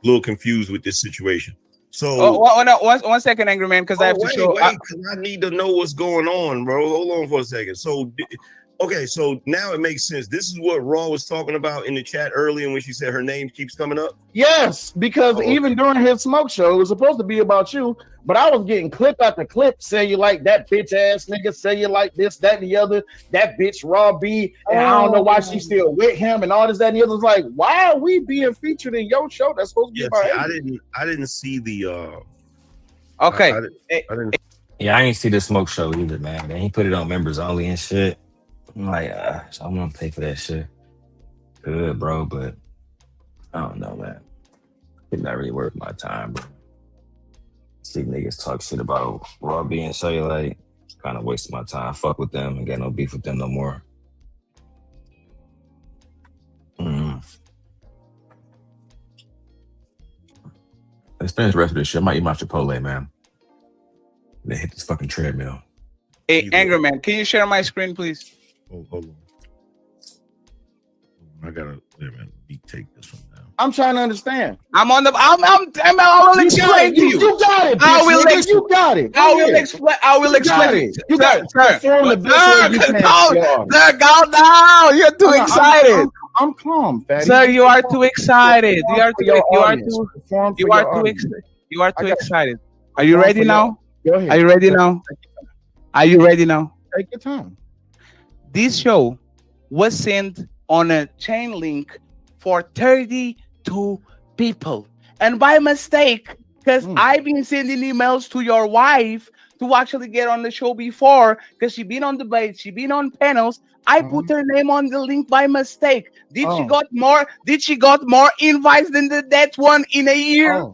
little confused with this situation. So one second, Angryman, because I have to show. I need to know what's going on, bro. Hold on for a second. So, so now it makes sense. This is what Raw was talking about in the chat earlier when she said her name keeps coming up. Yes, because even during his smoke show, it was supposed to be about you, but I was getting clip after clip. Say you like that bitch ass nigga. Say you like this, that, and the other. That bitch Raw B, and I don't know why she's still with him, and all this, that, and the other. It's like, why are we being featured in your show? That's supposed to be about. I didn't see the. Okay. I didn't. Yeah, I ain't see the smoke show either, man. He put it on members only and shit. I'm like, so I'm gonna pay for that shit. Good, bro, but I don't know, man. It's not really worth my time, bro. See niggas talk shit about Raw being cellulite. Kind of wasting my time. Fuck with them and got no beef with them no more. Let's finish the rest of this shit. I might eat my Chipotle, man. Then hit this fucking treadmill. Hey, Angryman, can you share my screen, please? Hold on. I gotta take this one down. I'm trying to understand. I will explain to you. You got it. You got it. I will explain it. You got it. Sir, go down. You're too excited. I'm calm, fatty. Sir, you are too excited. You are too excited. Are you ready now? Go ahead. Are you ready now? Are you ready now? Take your time. This show was sent on a chain link for 30 two people. And by mistake, because I've been sending emails to your wife to actually get on the show before, because she been on debates, she been on panels. I put her name on the link by mistake. Did she got more? Did she got more invites than that one in a year?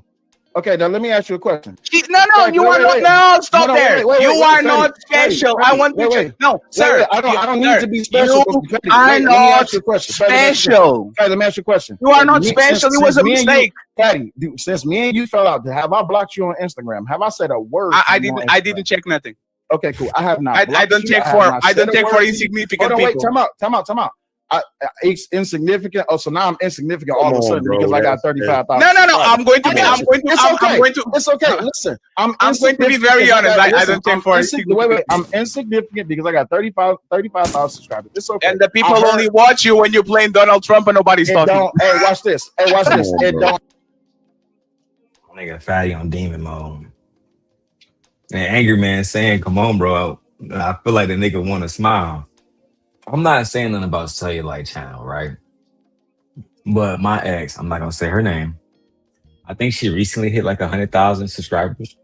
Okay, now let me ask you a question. No, you are not. No, stop there. You are not special. I want to check. No, sir. I don't need to be special. You are not special. Okay, let me ask you a question. You are not special. It was a mistake. Patty, since me and you fell out, have I blocked you on Instagram? Have I said a word? I didn't check nothing. Okay, cool. I have not. I don't check for insignificant people. Wait, time out. It's insignificant. Oh, so now I'm insignificant all of a sudden because I got 35,000. No. I'm going to. It's okay. Listen, I'm going to be very honest. I don't check for insignificant. Wait. I'm insignificant because I got 35,000 subscribers. It's okay. And the people only watch you when you're playing Donald Trump and nobody's talking. Hey, watch this. It don't. Nigga fatty on demon mode. And Angryman saying, "Come on, bro." I feel like the nigga want to smile. I'm not saying nothing about Cellulite Channel, right? But my ex, I'm not gonna say her name. I think she recently hit like 100,000 subscribers.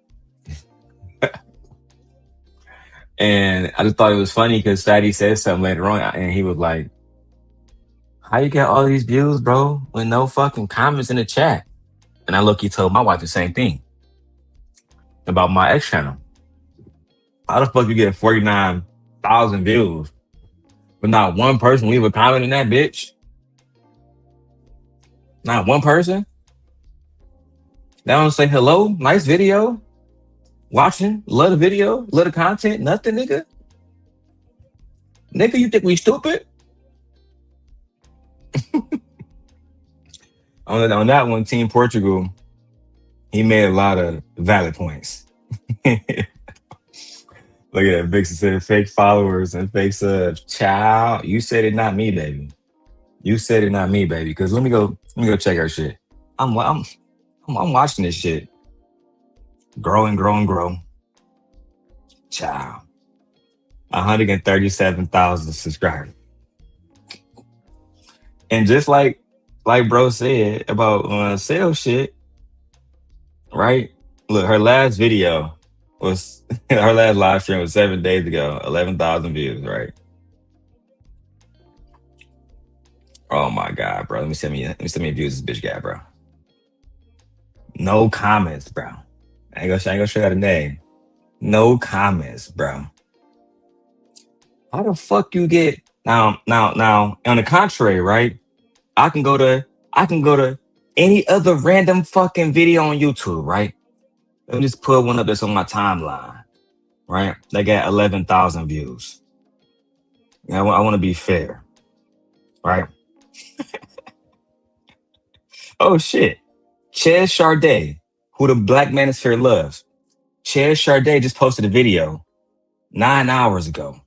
And I just thought it was funny because Fatty said something later on, and he was like, "How you get all these views, bro, with no fucking comments in the chat?" And I look-y told my wife the same thing about my ex channel. How the fuck you get 49,000 views? But not one person leave a comment in that bitch. Not one person. They don't say hello, nice video, watching, love the video, love the content, nothing, nigga. Nigga, you think we stupid? on that one, Team Portugal, he made a lot of valid points. Look at that. Vixen said fake followers and fake subs. Child, you said it, not me, baby. You said it, not me, baby. Because let me go check her shit. I'm watching this shit. Grow and grow and grow. Child. 137,000 subscribers. And just like bro said about sales shit, right? Look, her last video was her last live stream was 7 days ago, 11,000 views, right? Oh my God, bro. Let me see how many views this bitch got, bro. No comments, bro. I ain't gonna show you the name. No comments, bro. How the fuck you get now? On the contrary, right? I can go to any other random fucking video on YouTube, right? Let me just put one up that's on my timeline, right? They got 11,000 views. I want to be fair, right? Oh shit. Ches Charday, who the Black Manosphere loves. Ches Charday just posted a video 9 hours ago.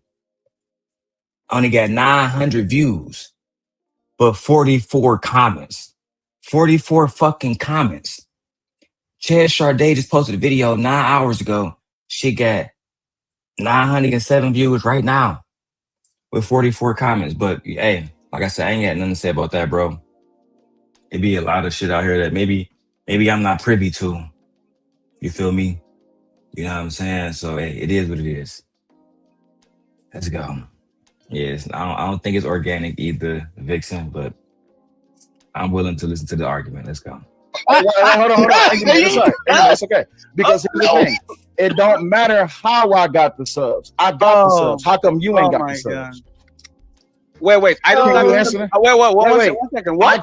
Only got 900 views, but 44 comments. 44 fucking comments. Ches Charday just posted a video 9 hours ago. She got 907 views right now with 44 comments. But hey, like I said, I ain't got nothing to say about that, bro. It be a lot of shit out here that maybe I'm not privy to. You feel me? You know what I'm saying? So hey, it is what it is. Let's go. Yes, I don't think it's organic either, Vixen, but I'm willing to listen to the argument. Let's go. Hold on. It's okay. Because here's the thing. It don't matter how I got the subs. I got the subs. How come you ain't got the subs? Wait. I don't answer. Wait. 1 second. What? I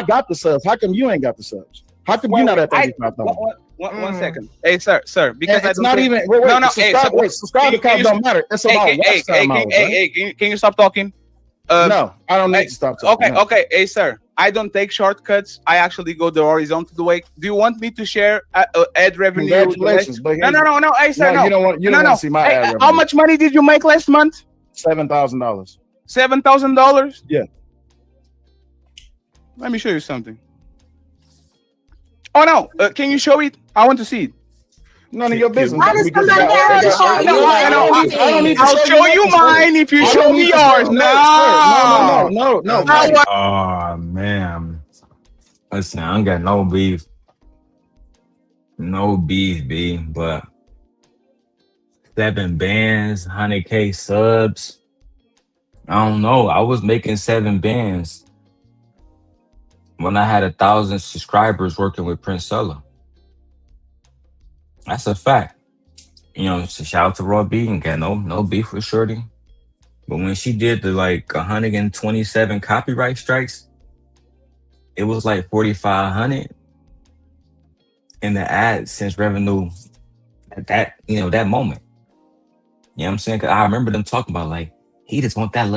got the subs. How come you ain't got the subs? How come you not at 35,000? 1 second. Hey, sir. Because it's not even. Wait. Subscribe because don't matter. It's about watch time hours. Hey, can you stop talking? No, I don't need to stop talking. Okay. Hey, sir. I don't take shortcuts. I actually go the horizontal way. Do you want me to share ad revenue? Congratulations, but no. Hey, sir, no. You don't want to see my ad revenue. How much money did you make last month? $7,000. $7,000? Yeah. Let me show you something. Oh no! Can you show it? I want to see it. None of your business. Why does somebody have to show you? I'll show you mine if you show me yours. No. Oh man, Listen, I ain't got no beef. No beef, B, but 7 bands, 100K subs. I don't know. I was making 7 bands when I had 1,000 subscribers working with Princella. That's a fact. You know, so shout out to Raw B and got no beef with Shorty. But when she did the like 127 copyright strikes, it was like 4,500 in the AdSense revenue at that, that moment. You know what I'm saying? 'Cause I remember them talking about like, he just want that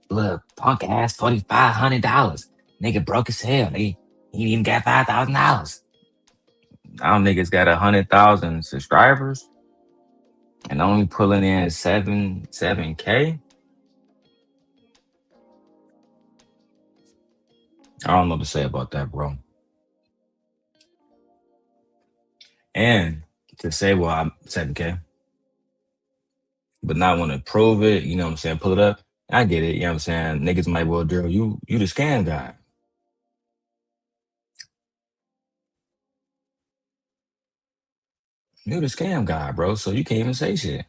little punk ass $4,500. Nigga broke as hell. He even got $5,000. Now niggas got 100,000 subscribers and only pulling in 7K. I don't know what to say about that, bro. And to say, well, I'm 7K, but not want to prove it, you know what I'm saying? Pull it up. I get it, you know what I'm saying? Niggas might, well, Darrel, you the scam guy. You the scam guy, bro. So you can't even say shit.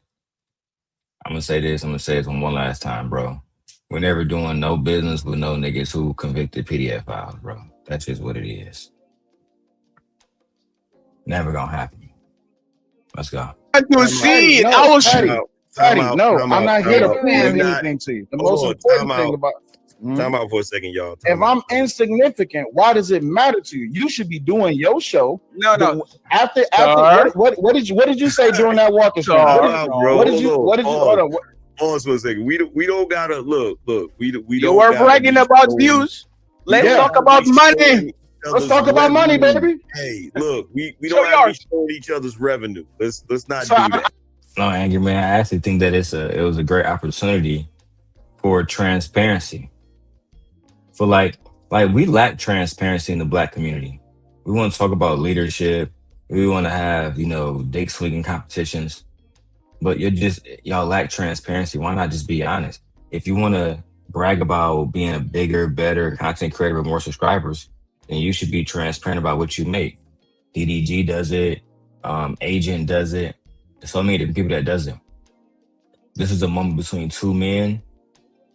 I'm gonna say this one last time, bro. We're never doing no business with no niggas who convicted PDF files, bro. That's just what it is. Never gonna happen. Let's go. To see it, I was no, I'm not here to prove anything to you. The most important thing about time out for a second, y'all. If I'm insignificant, why does it matter to you? You should be doing your show. No. After what did you say during that walk? What did you hold on? Pause for a second. We don't gotta look. We don't. You were bragging about views. Let's talk about money. Let's talk about money, baby. Hey, look, we don't have to be showing each other's revenue. Let's not do that. No, Angryman, I actually think that it was a great opportunity for transparency. For like we lack transparency in the Black community. We want to talk about leadership. We want to have, dick swinging competitions. But y'all lack transparency. Why not just be honest? If you want to brag about being a bigger, better content creator with more subscribers, then you should be transparent about what you make. DDG does it. Agent does it. There's so many different people that does it. This is a moment between two men.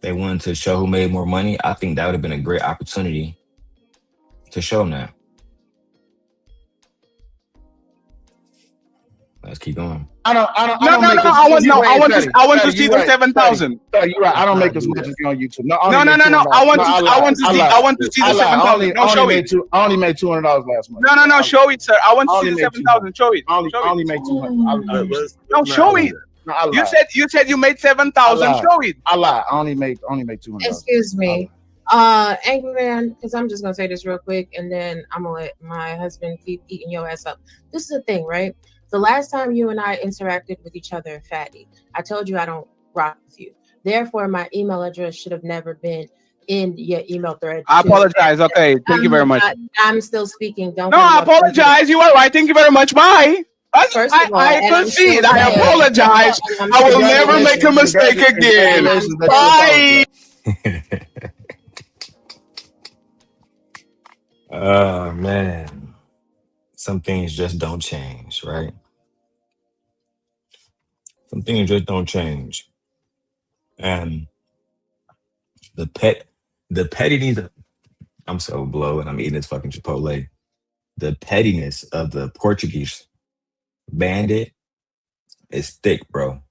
They wanted to show who made more money. I think that would have been a great opportunity to show them that. Let's keep going. I want to see the 7,000. You're right. I don't make as much as you on YouTube. No. I want to see the 7,000. No, show it. I only made $200 last month. No. Show it, sir. I want to see the 7,000. Show it. I only made 200. No, show it. No, you said you made 7,000. Show it. I lied. I only made 200. Excuse me. Angryman, because I'm just gonna say this real quick and then I'm gonna let my husband keep eating your ass up. This is the thing, right? The last time you and I interacted with each other, Fatty, I told you I don't rock with you. Therefore, my email address should have never been in your email thread. I apologize. Okay, thank you very much. I'm still speaking. Don't. No, I apologize. You are right. Thank you very much. Bye. I concede. I apologize. I will never make a mistake again. Bye. Oh man, some things just don't change, right? Some things just don't change, and the pettiness. I'm so blown. I'm eating this fucking Chipotle. The pettiness of the Portuguese bandit is thick, bro.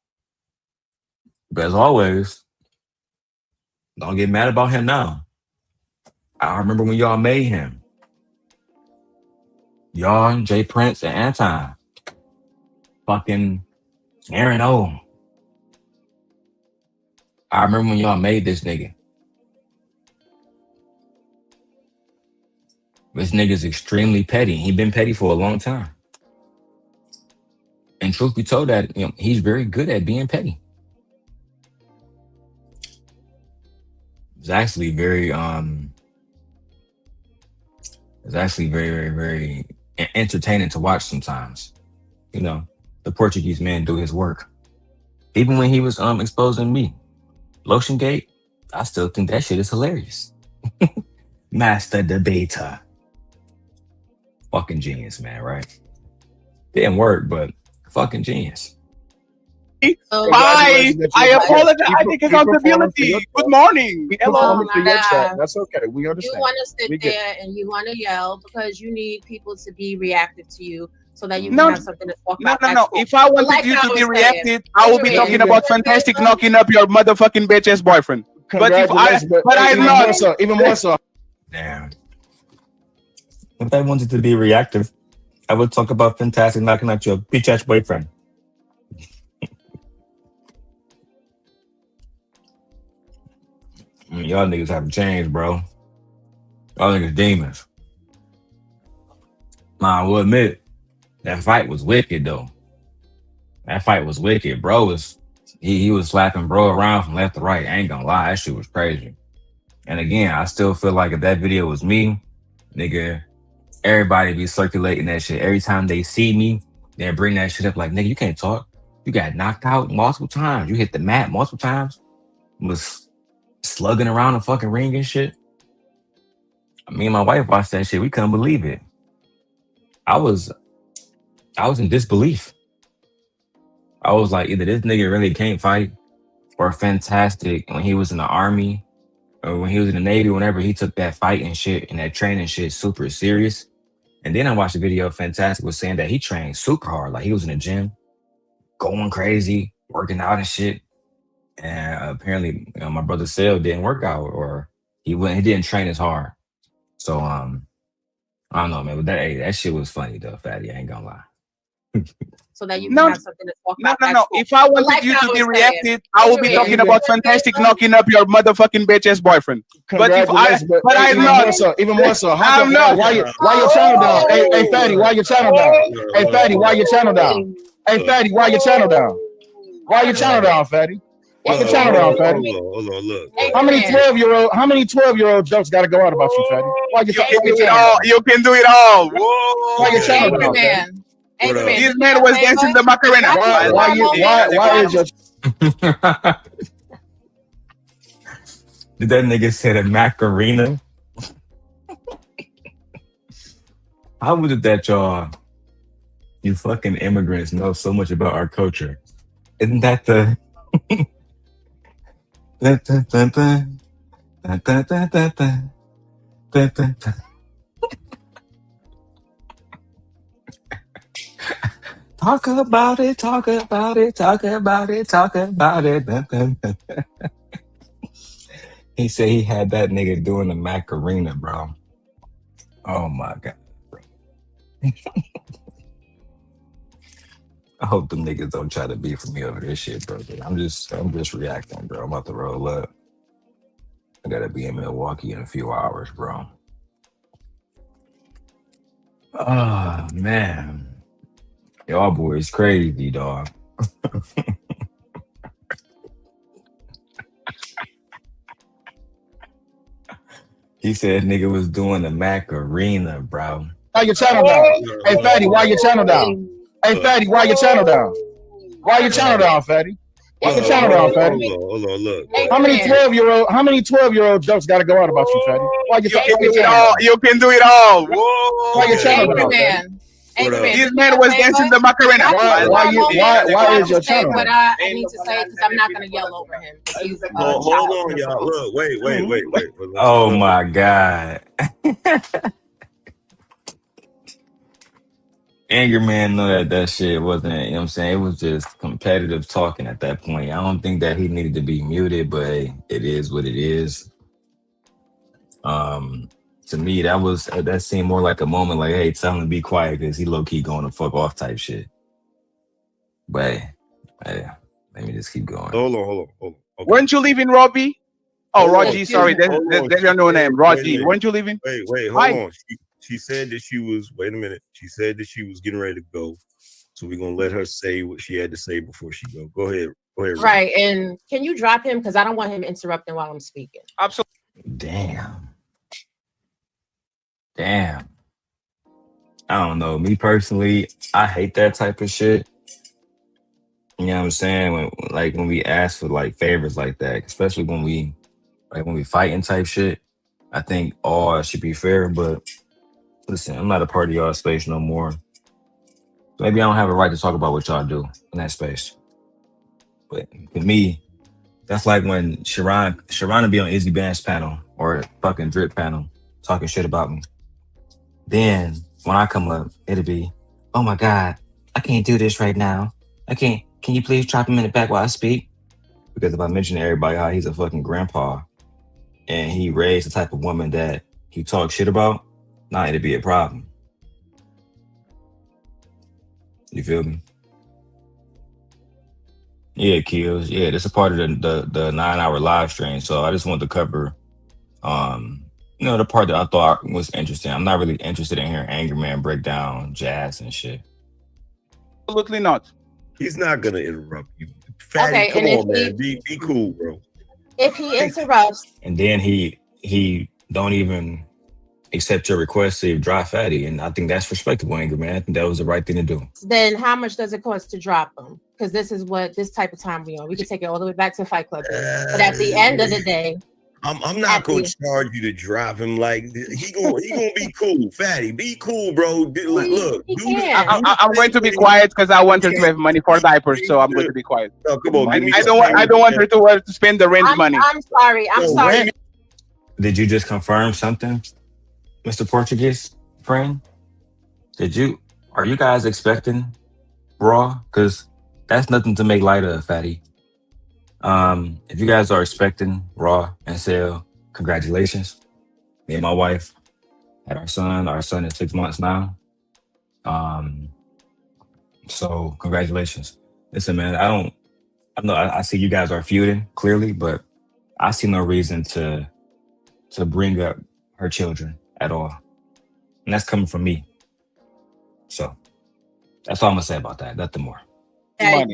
But as always, don't get mad about him now. I remember when y'all made him. Y'all, Jay Prince, and Anton. Fucking Aaron O. I remember when y'all made this nigga. This nigga's extremely petty. He been petty for a long time. And truth be told, that he's very good at being petty. It's actually very very, very entertaining to watch sometimes. The Portuguese man do his work. Even when he was exposing me. Lotion Gate, I still think that shit is hilarious. Master debater. Fucking genius, man, right? Didn't work, but fucking genius. Hi, I apologize. I take accountability. Good morning. Hello. That's okay. We understand. You want to sit there and you want to yell because you need people to be reactive to you so that you can have something to talk about. No. If I wanted you to be reactive, I will be talking about Fantastic knocking up your motherfucking bitch ass boyfriend. But I'm not. Even more so. Damn. If I wanted to be reactive, I would talk about Fantastic knocking out your bitch ass boyfriend. Y'all niggas haven't changed, bro. Y'all niggas demons. Nah, I will admit, that fight was wicked, though. That fight was wicked. Bro was, he was slapping bro around from left to right. I ain't gonna lie, that shit was crazy. And again, I still feel like if that video was me, nigga, everybody be circulating that shit. Every time they see me, they bring that shit up like, nigga, you can't talk. You got knocked out multiple times. You hit the mat multiple times. Was slugging around the fucking ring and shit. Me and my wife watched that shit. We couldn't believe it. I was in disbelief. I was like, either this nigga really can't fight, or Fantastic when he was in the army, or when he was in the Navy, whenever he took that fight and shit and that training shit super serious. And then I watched the video. Fantastic was saying that he trained super hard. Like he was in the gym, going crazy, working out and shit. And apparently, my brother Sale didn't work out, or he didn't train as hard. So I don't know, man. But that shit was funny though, Fatty. I ain't gonna lie. So that you can have something to talk about. No. If I wanted you to be reactive, I will be talking about Fantastic knocking up your motherfucking bitch ass boyfriend. But I'm not. Even more so. I'm not. Why your channel down? Hey, Fatty, why your channel down? Hey, Fatty, why your channel down? Hey, Fatty, why your channel down? Why your channel down, Fatty? Why your channel down, Fatty? Hold on, look. How many 12-year-old jokes got to go out about you, Fatty? Why you can do it all. You can do it all. Whoa. Why your channel down? This man was dancing the Macarena. Why is your... Did that nigga say the Macarena? How was it that you fucking immigrants know so much about our culture? Isn't that the... Talk about it. He said he had that nigga doing the Macarena, bro. Oh my God, bro. I hope them niggas don't try to beef for me over this shit, bro. I'm just reacting, bro. I'm about to roll up. I gotta be in Milwaukee in a few hours, bro. Oh man. Y'all boys crazy, dog. He said nigga was doing the Macarena, bro. Why your channel down? Hey, Fatty, why your channel down? Hey, Fatty, why your channel down? Why your channel down, Fatty? Why your channel down, Fatty? Hold on, look. How many 12-year-old jokes got to go out about you, Fatty? Why you can do it all. You can do it all. Whoa. Why your channel down? This man was dancing the Macarena. Why is your channel? What I need to say, because I'm not going to yell over him. Hold on, y'all. Look, wait. Oh my God. Angryman know that shit wasn't, you know what I'm saying? It was just competitive talking at that point. I don't think that he needed to be muted, but it is what it is. To me, that seemed more like a moment like, hey, tell him to be quiet because he low-key going to fuck off type shit. But hey, let me just keep going. Hold on. Okay. Weren't you leaving, Robbie? Oh, Rogie, sorry. That's your new name, Rogie. Weren't you leaving? Wait, hold on. She said that she was, wait a minute. She said that she was getting ready to go. So we're going to let her say what she had to say before she go. Go ahead. Right. And can you drop him? Because I don't want him interrupting while I'm speaking. Absolutely. Damn. I don't know. Me personally, I hate that type of shit. You know what I'm saying? When we ask for like favors like that, especially when we fighting type shit, I think all should be fair, but Listen, I'm not a part of y'all space no more. Maybe I don't have a right to talk about what y'all do in that space. But for me, that's like when Sharon would be on Izzy Band's panel or fucking Drip panel talking shit about me. Then when I come up, it'll be, oh my God, I can't do this right now. I can't. Can you please drop him in the back while I speak? Because if I mention to everybody how he's a fucking grandpa and he raised the type of woman that he talks shit about, nah, it'd be a problem. You feel me? Yeah, Kills. Yeah, that's a part of the 9-hour live stream. So I just wanted to cover, the part that I thought was interesting. I'm not really interested in hearing Angryman break down Jas and shit. Absolutely not. He's not gonna interrupt you. Fatty, come on, man. Be cool, bro. If he interrupts, and then he don't even accept your request to drop Fatty, and I think that's respectable, Angryman. I think that was the right thing to do. Then how much does it cost to drop him? Because this is what this type of time we on. We can take it all the way back to Fight Club. But at the end of the day, I'm not gonna charge you to drop him. Like he gonna be cool. Fatty, be cool, bro. Look, I'm going to be quiet because I want her to have money for diapers, so I'm going to be quiet. Oh, come on, give me I don't want her to spend the rent money. I'm sorry. Did you just confirm something, Mr. Portuguese friend? Are you guys expecting Raw? Because that's nothing to make light of, Fatty. If you guys are expecting Raw and Sale, congratulations. Me and my wife had our son. Our son is 6 months now. So congratulations. Listen, man, I see you guys are feuding clearly, but I see no reason to bring up her children at all. And that's coming from me. So that's all I'm gonna say about that. Nothing more. I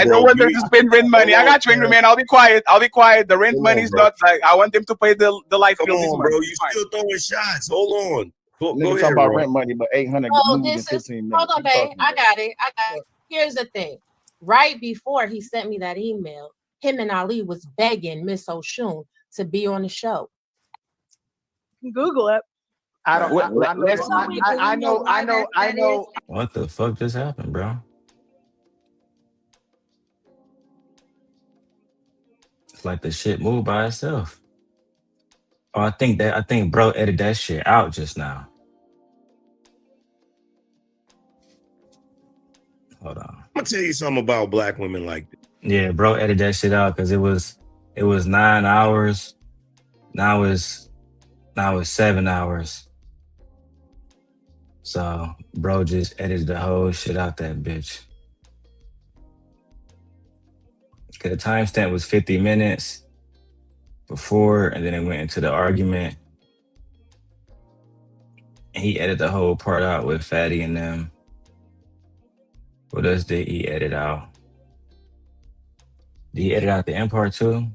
don't want them to spend rent money. I got you, Angryman. I'll be quiet. The rent money is not like I want them to pay the life bill. Come on, bro. You still throwing shots. Hold on. Go talk about rent money, but 800 moved in 15 minutes. Hold on, babe. I got it. Here's the thing. Right before he sent me that email, him and Ali was begging Miss Oshun to be on the show. Google it. I know. What the fuck just happened, bro? It's like the shit moved by itself. Oh, I think bro edited that shit out just now. Hold on. I'm gonna tell you something about black women like this. Yeah, bro edited that shit out because it was 9 hours. Now it's 7 hours. So, bro just edited the whole shit out that bitch. Cause the timestamp was 50 minutes before, and then it went into the argument. And he edited the whole part out with Fatty and them. What else did he edit out? Did he edit out the end part too?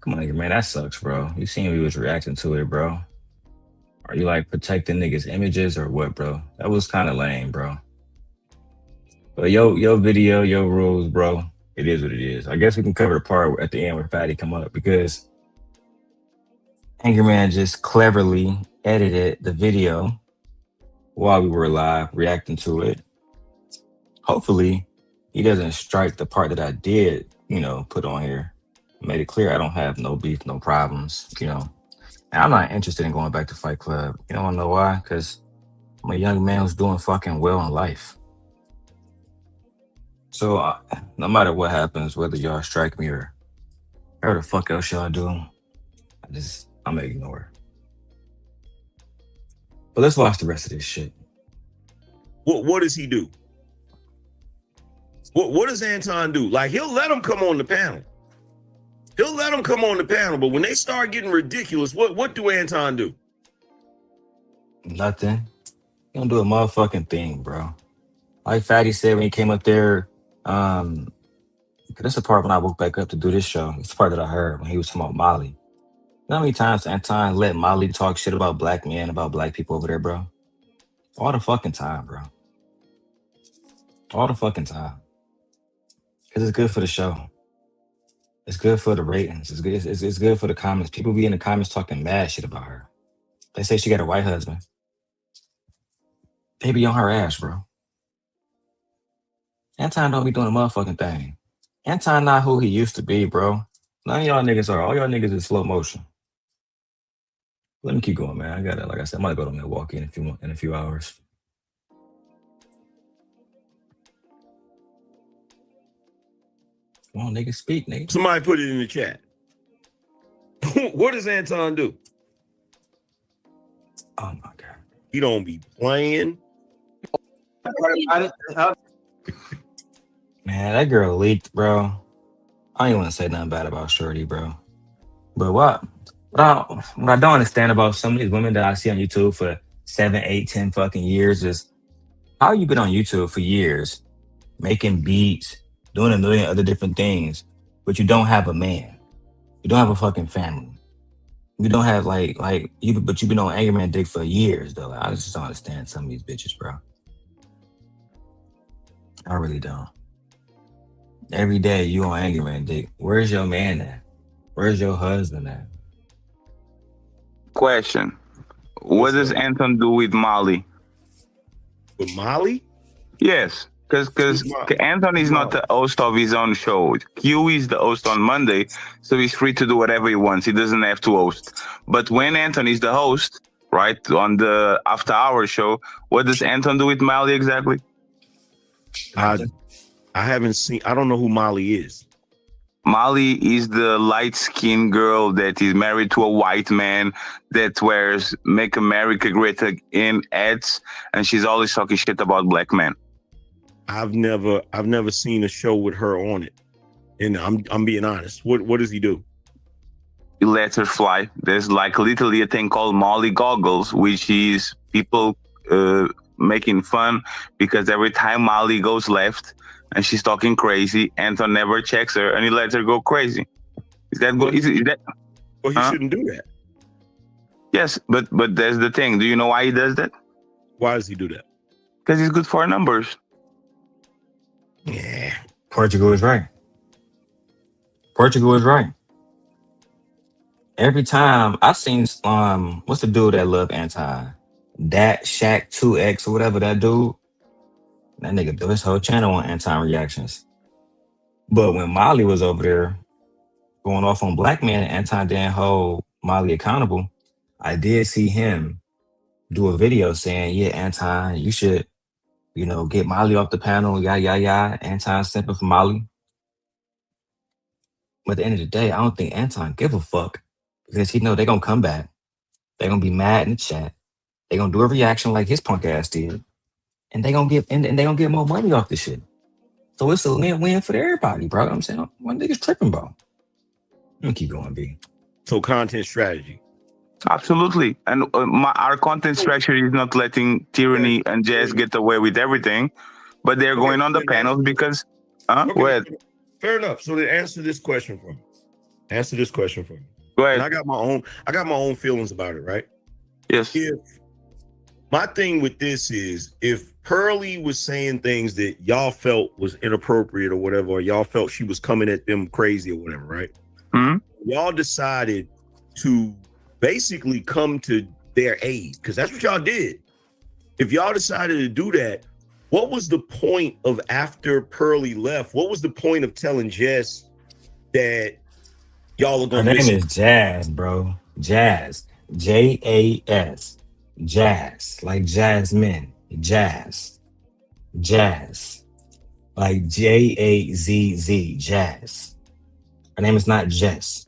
Come on, man, that sucks, bro. You seen we was reacting to it, bro. Are you like protecting niggas' images or what, bro? That was kind of lame, bro. But your video, your rules, bro. It is what it is. I guess we can cover the part at the end where Fatty come up because Angryman just cleverly edited the video while we were live reacting to it. Hopefully, he doesn't strike the part that I did, put on here. Made it clear I don't have no beef, no problems, And I'm not interested in going back to Fight Club. You don't know why? Because I'm a young man who's doing fucking well in life. So no matter what happens, whether y'all strike me or whatever the fuck else y'all do, I'm gonna ignore it. But let's watch the rest of this shit. What does he do? What does Anton do? Like, he'll let him come on the panel. But when they start getting ridiculous, what do Anton do? Nothing. He don't do a motherfucking thing, bro. Like Fatty said when he came up there, this is the part when I woke back up to do this show. It's the part that I heard when he was talking about Molly. You know how many times Anton let Molly talk shit about black men, about black people over there, bro? All the fucking time, bro. All the fucking time. Because it's good for the show. It's good for the ratings. It's good for the comments. People be in the comments talking mad shit about her. They say she got a white husband. They be on her ass, bro. Anton don't be doing a motherfucking thing. Anton not who he used to be, bro. None of y'all niggas are. All y'all niggas is slow motion. Let me keep going, man. I gotta, like I said, I'm gonna go to Milwaukee in a few hours. Come on, nigga, speak, nigga. Somebody put it in the chat. What does Anton do? Oh my god. He don't be playing. Man, that girl leaked, bro. I ain't want to say nothing bad about Shorty, bro. But what I don't understand about some of these women that I see on YouTube for 7, 8, 10 fucking years is how you been on YouTube for years, making beats, doing a million other different things, but you don't have a man. You don't have a fucking family. You don't have but you've been on Angryman dick for years though. I just don't understand some of these bitches, bro. I really don't. Every day you on Angryman dick. Where's your man at? Where's your husband at? Question. What does Anton do with Molly? With Molly? Yes. Because Anton is not the host of his own show. Q is the host on Monday, so he's free to do whatever he wants. He doesn't have to host. But when Anton is the host, right, on the after hour show, what does Anton do with Molly exactly? I haven't seen. I don't know who Molly is. Molly is the light-skinned girl that is married to a white man that wears "Make America Great Again" ads, and she's always talking shit about black men. I've never seen a show with her on it, and I'm being honest. What does he do? He lets her fly. There's like literally a thing called Molly Goggles, which is people making fun because every time Molly goes left and she's talking crazy, Anton never checks her and he lets her go crazy. Is that good? Is that? Well, he shouldn't do that. Yes, but there's the thing. Do you know why he does that? Why does he do that? Because he's good for numbers. Yeah. Portugal is right. Portugal is right. Every time I seen what's the dude that loved Anton? That Shaq 2X or whatever that dude. That nigga built his whole channel on Anton reactions. But when Molly was over there going off on Black Man and Anton didn't hold Molly accountable, I did see him do a video saying, yeah, Anton, you should, get Molly off the panel, Anton simping for Molly. But at the end of the day, I don't think Anton give a fuck because he know they're gonna come back. They're gonna be mad in the chat. They're gonna do a reaction like his punk ass did. And they're gonna get more money off this shit. So it's a win-win for everybody, bro. I'm saying one nigga's tripping, bro. Let me keep going, B. So content strategy. Absolutely. And our content strategy is not letting Tyranny and Jas get away with everything, but they're going on the panels because go ahead. Fair enough. So to answer this question for me. Go ahead. And I got my own feelings about it, right? Yes. My thing with this is if Pearly was saying things that y'all felt was inappropriate or whatever, or y'all felt she was coming at them crazy or whatever, right? Mm-hmm. Y'all decided to basically come to their aid because that's what y'all did. If y'all decided to do that, what was the point of after Pearly left? What was the point of telling Jas that y'all are going to Her name is Jas, bro. Jas. Jas. Jas. Like Jasmine. Jas. Jas. Like Jazz. Jas. Her name is not Jess.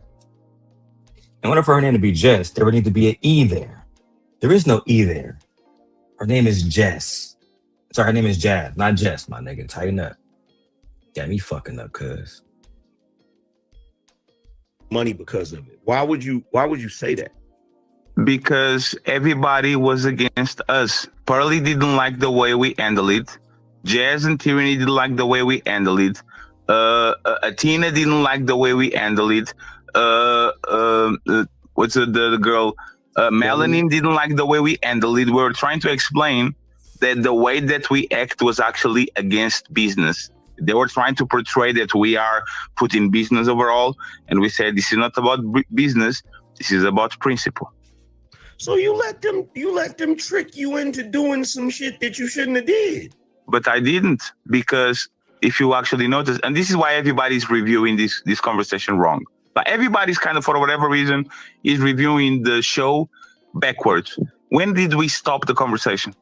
In order for her name to be Jess, there would need to be an E there. There is no E there. Her name is Jess. Sorry, her name is Jas, not Jess, my nigga. Tighten up. Got me fucking up, cuz. Money because of it. Why would you say that? Because everybody was against us. Pearly didn't like the way we handled it. Jas and Tyranny didn't like the way we handled it. Athena didn't like the way we handled it. What's the girl? Melanin didn't like the way we handled it. We were trying to explain that the way that we act was actually against business. They were trying to portray that we are putting business overall, and we said this is not about business. This is about principle. So you let them trick you into doing some shit that you shouldn't have did. But I didn't, because if you actually notice, and this is why everybody's reviewing this conversation wrong. But everybody's kind of, for whatever reason, is reviewing the show backwards. When did we stop the conversation?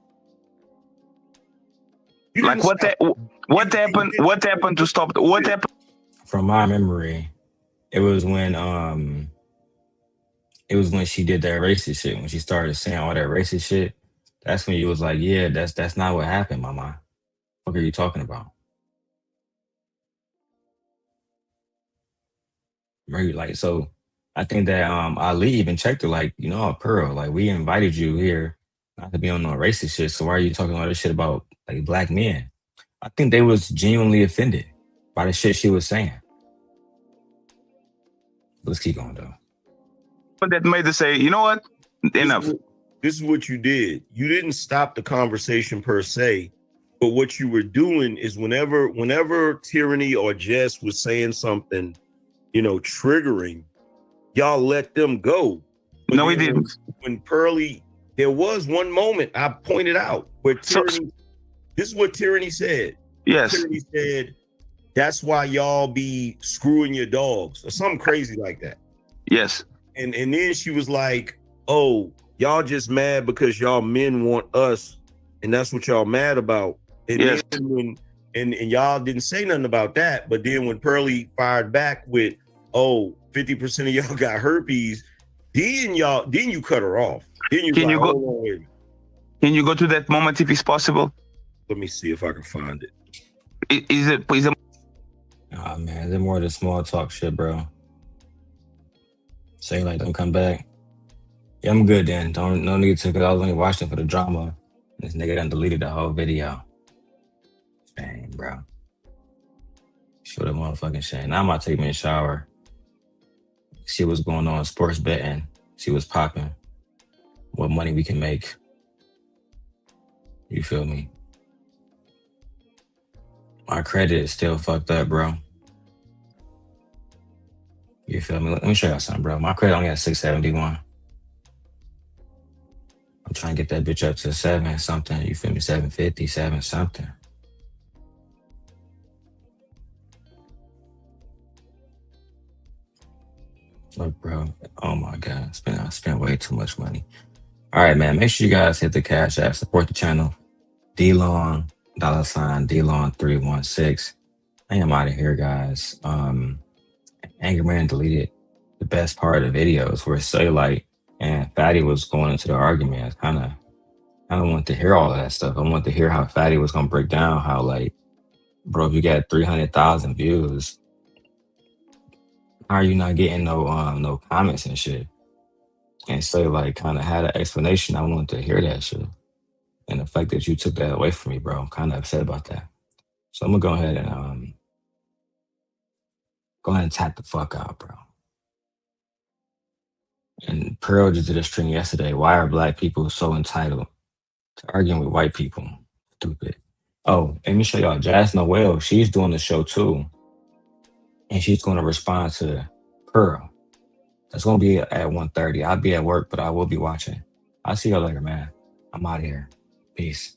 Like what happened? What happened to stop? What happened? From my memory, it was when she did that racist shit. When she started saying all that racist shit, that's when you was like, yeah, that's not what happened, mama. What are you talking about? Right, like, so I think that Ali even checked her, like, you know, Pearl, like, we invited you here not to be on no racist shit, so why are you talking all this shit about like black men? I think they was genuinely offended by the shit she was saying. Let's keep going though. But that made her say, you know what? Enough. This is what you did. You didn't stop the conversation per se, but what you were doing is whenever Tyranny or Jess was saying something, you know, triggering, y'all let them go. But no, we didn't. When Pearly, there was one moment I pointed out where Tyranny, this is what Tyranny said. Yes. Tyranny said, that's why y'all be screwing your dogs or something crazy like that. Yes. And then she was like, oh, y'all just mad because y'all men want us, and that's what y'all mad about. And yes. Then when and y'all didn't say nothing about that, but then when Pearly fired back with, oh, 50% of y'all got herpes, then you cut her off. Then you can like, you go? Can you go to that moment if it's possible? Let me see if I can find it. Is it? Oh man, is it more of the small talk shit, bro? Saying like, don't come back. Yeah, I'm good then. No need to, because I was only watching for the drama. This nigga done deleted the whole video. Shame, bro. Shoot a motherfucking shame. Now I'm about to take me a shower. See what's going on, sports betting. See what's popping. What money we can make. You feel me? My credit is still fucked up, bro. You feel me? Let me show y'all something, bro. My credit only at 671. I'm trying to get that bitch up to 7 something. You feel me? 750, 7 something. Look, bro. Oh my God. I spent way too much money. All right, man. Make sure you guys hit the Cash App. Support the channel. DLong, $316. I am out of here, guys. Angryman deleted the best part of the videos where Cellulite and Fatty was going into the argument. I don't want to hear all of that stuff. I want to hear how Fatty was gonna break down how, like, bro, if you got 300,000 views, how are you not getting no comments and shit? And Cellulite kind of had an explanation. I wanted to hear that shit. And the fact that you took that away from me, bro, I'm kind of upset about that. So I'm gonna go ahead and tap the fuck out, bro. And Pearl just did a stream yesterday. Why are black people so entitled to arguing with white people? Stupid. Oh, let me show y'all. Jas Noelle, she's doing the show too. And she's going to respond to Pearl. That's going to be at 1:30. I'll be at work, but I will be watching. I'll see y'all later, man. I'm out of here. Peace.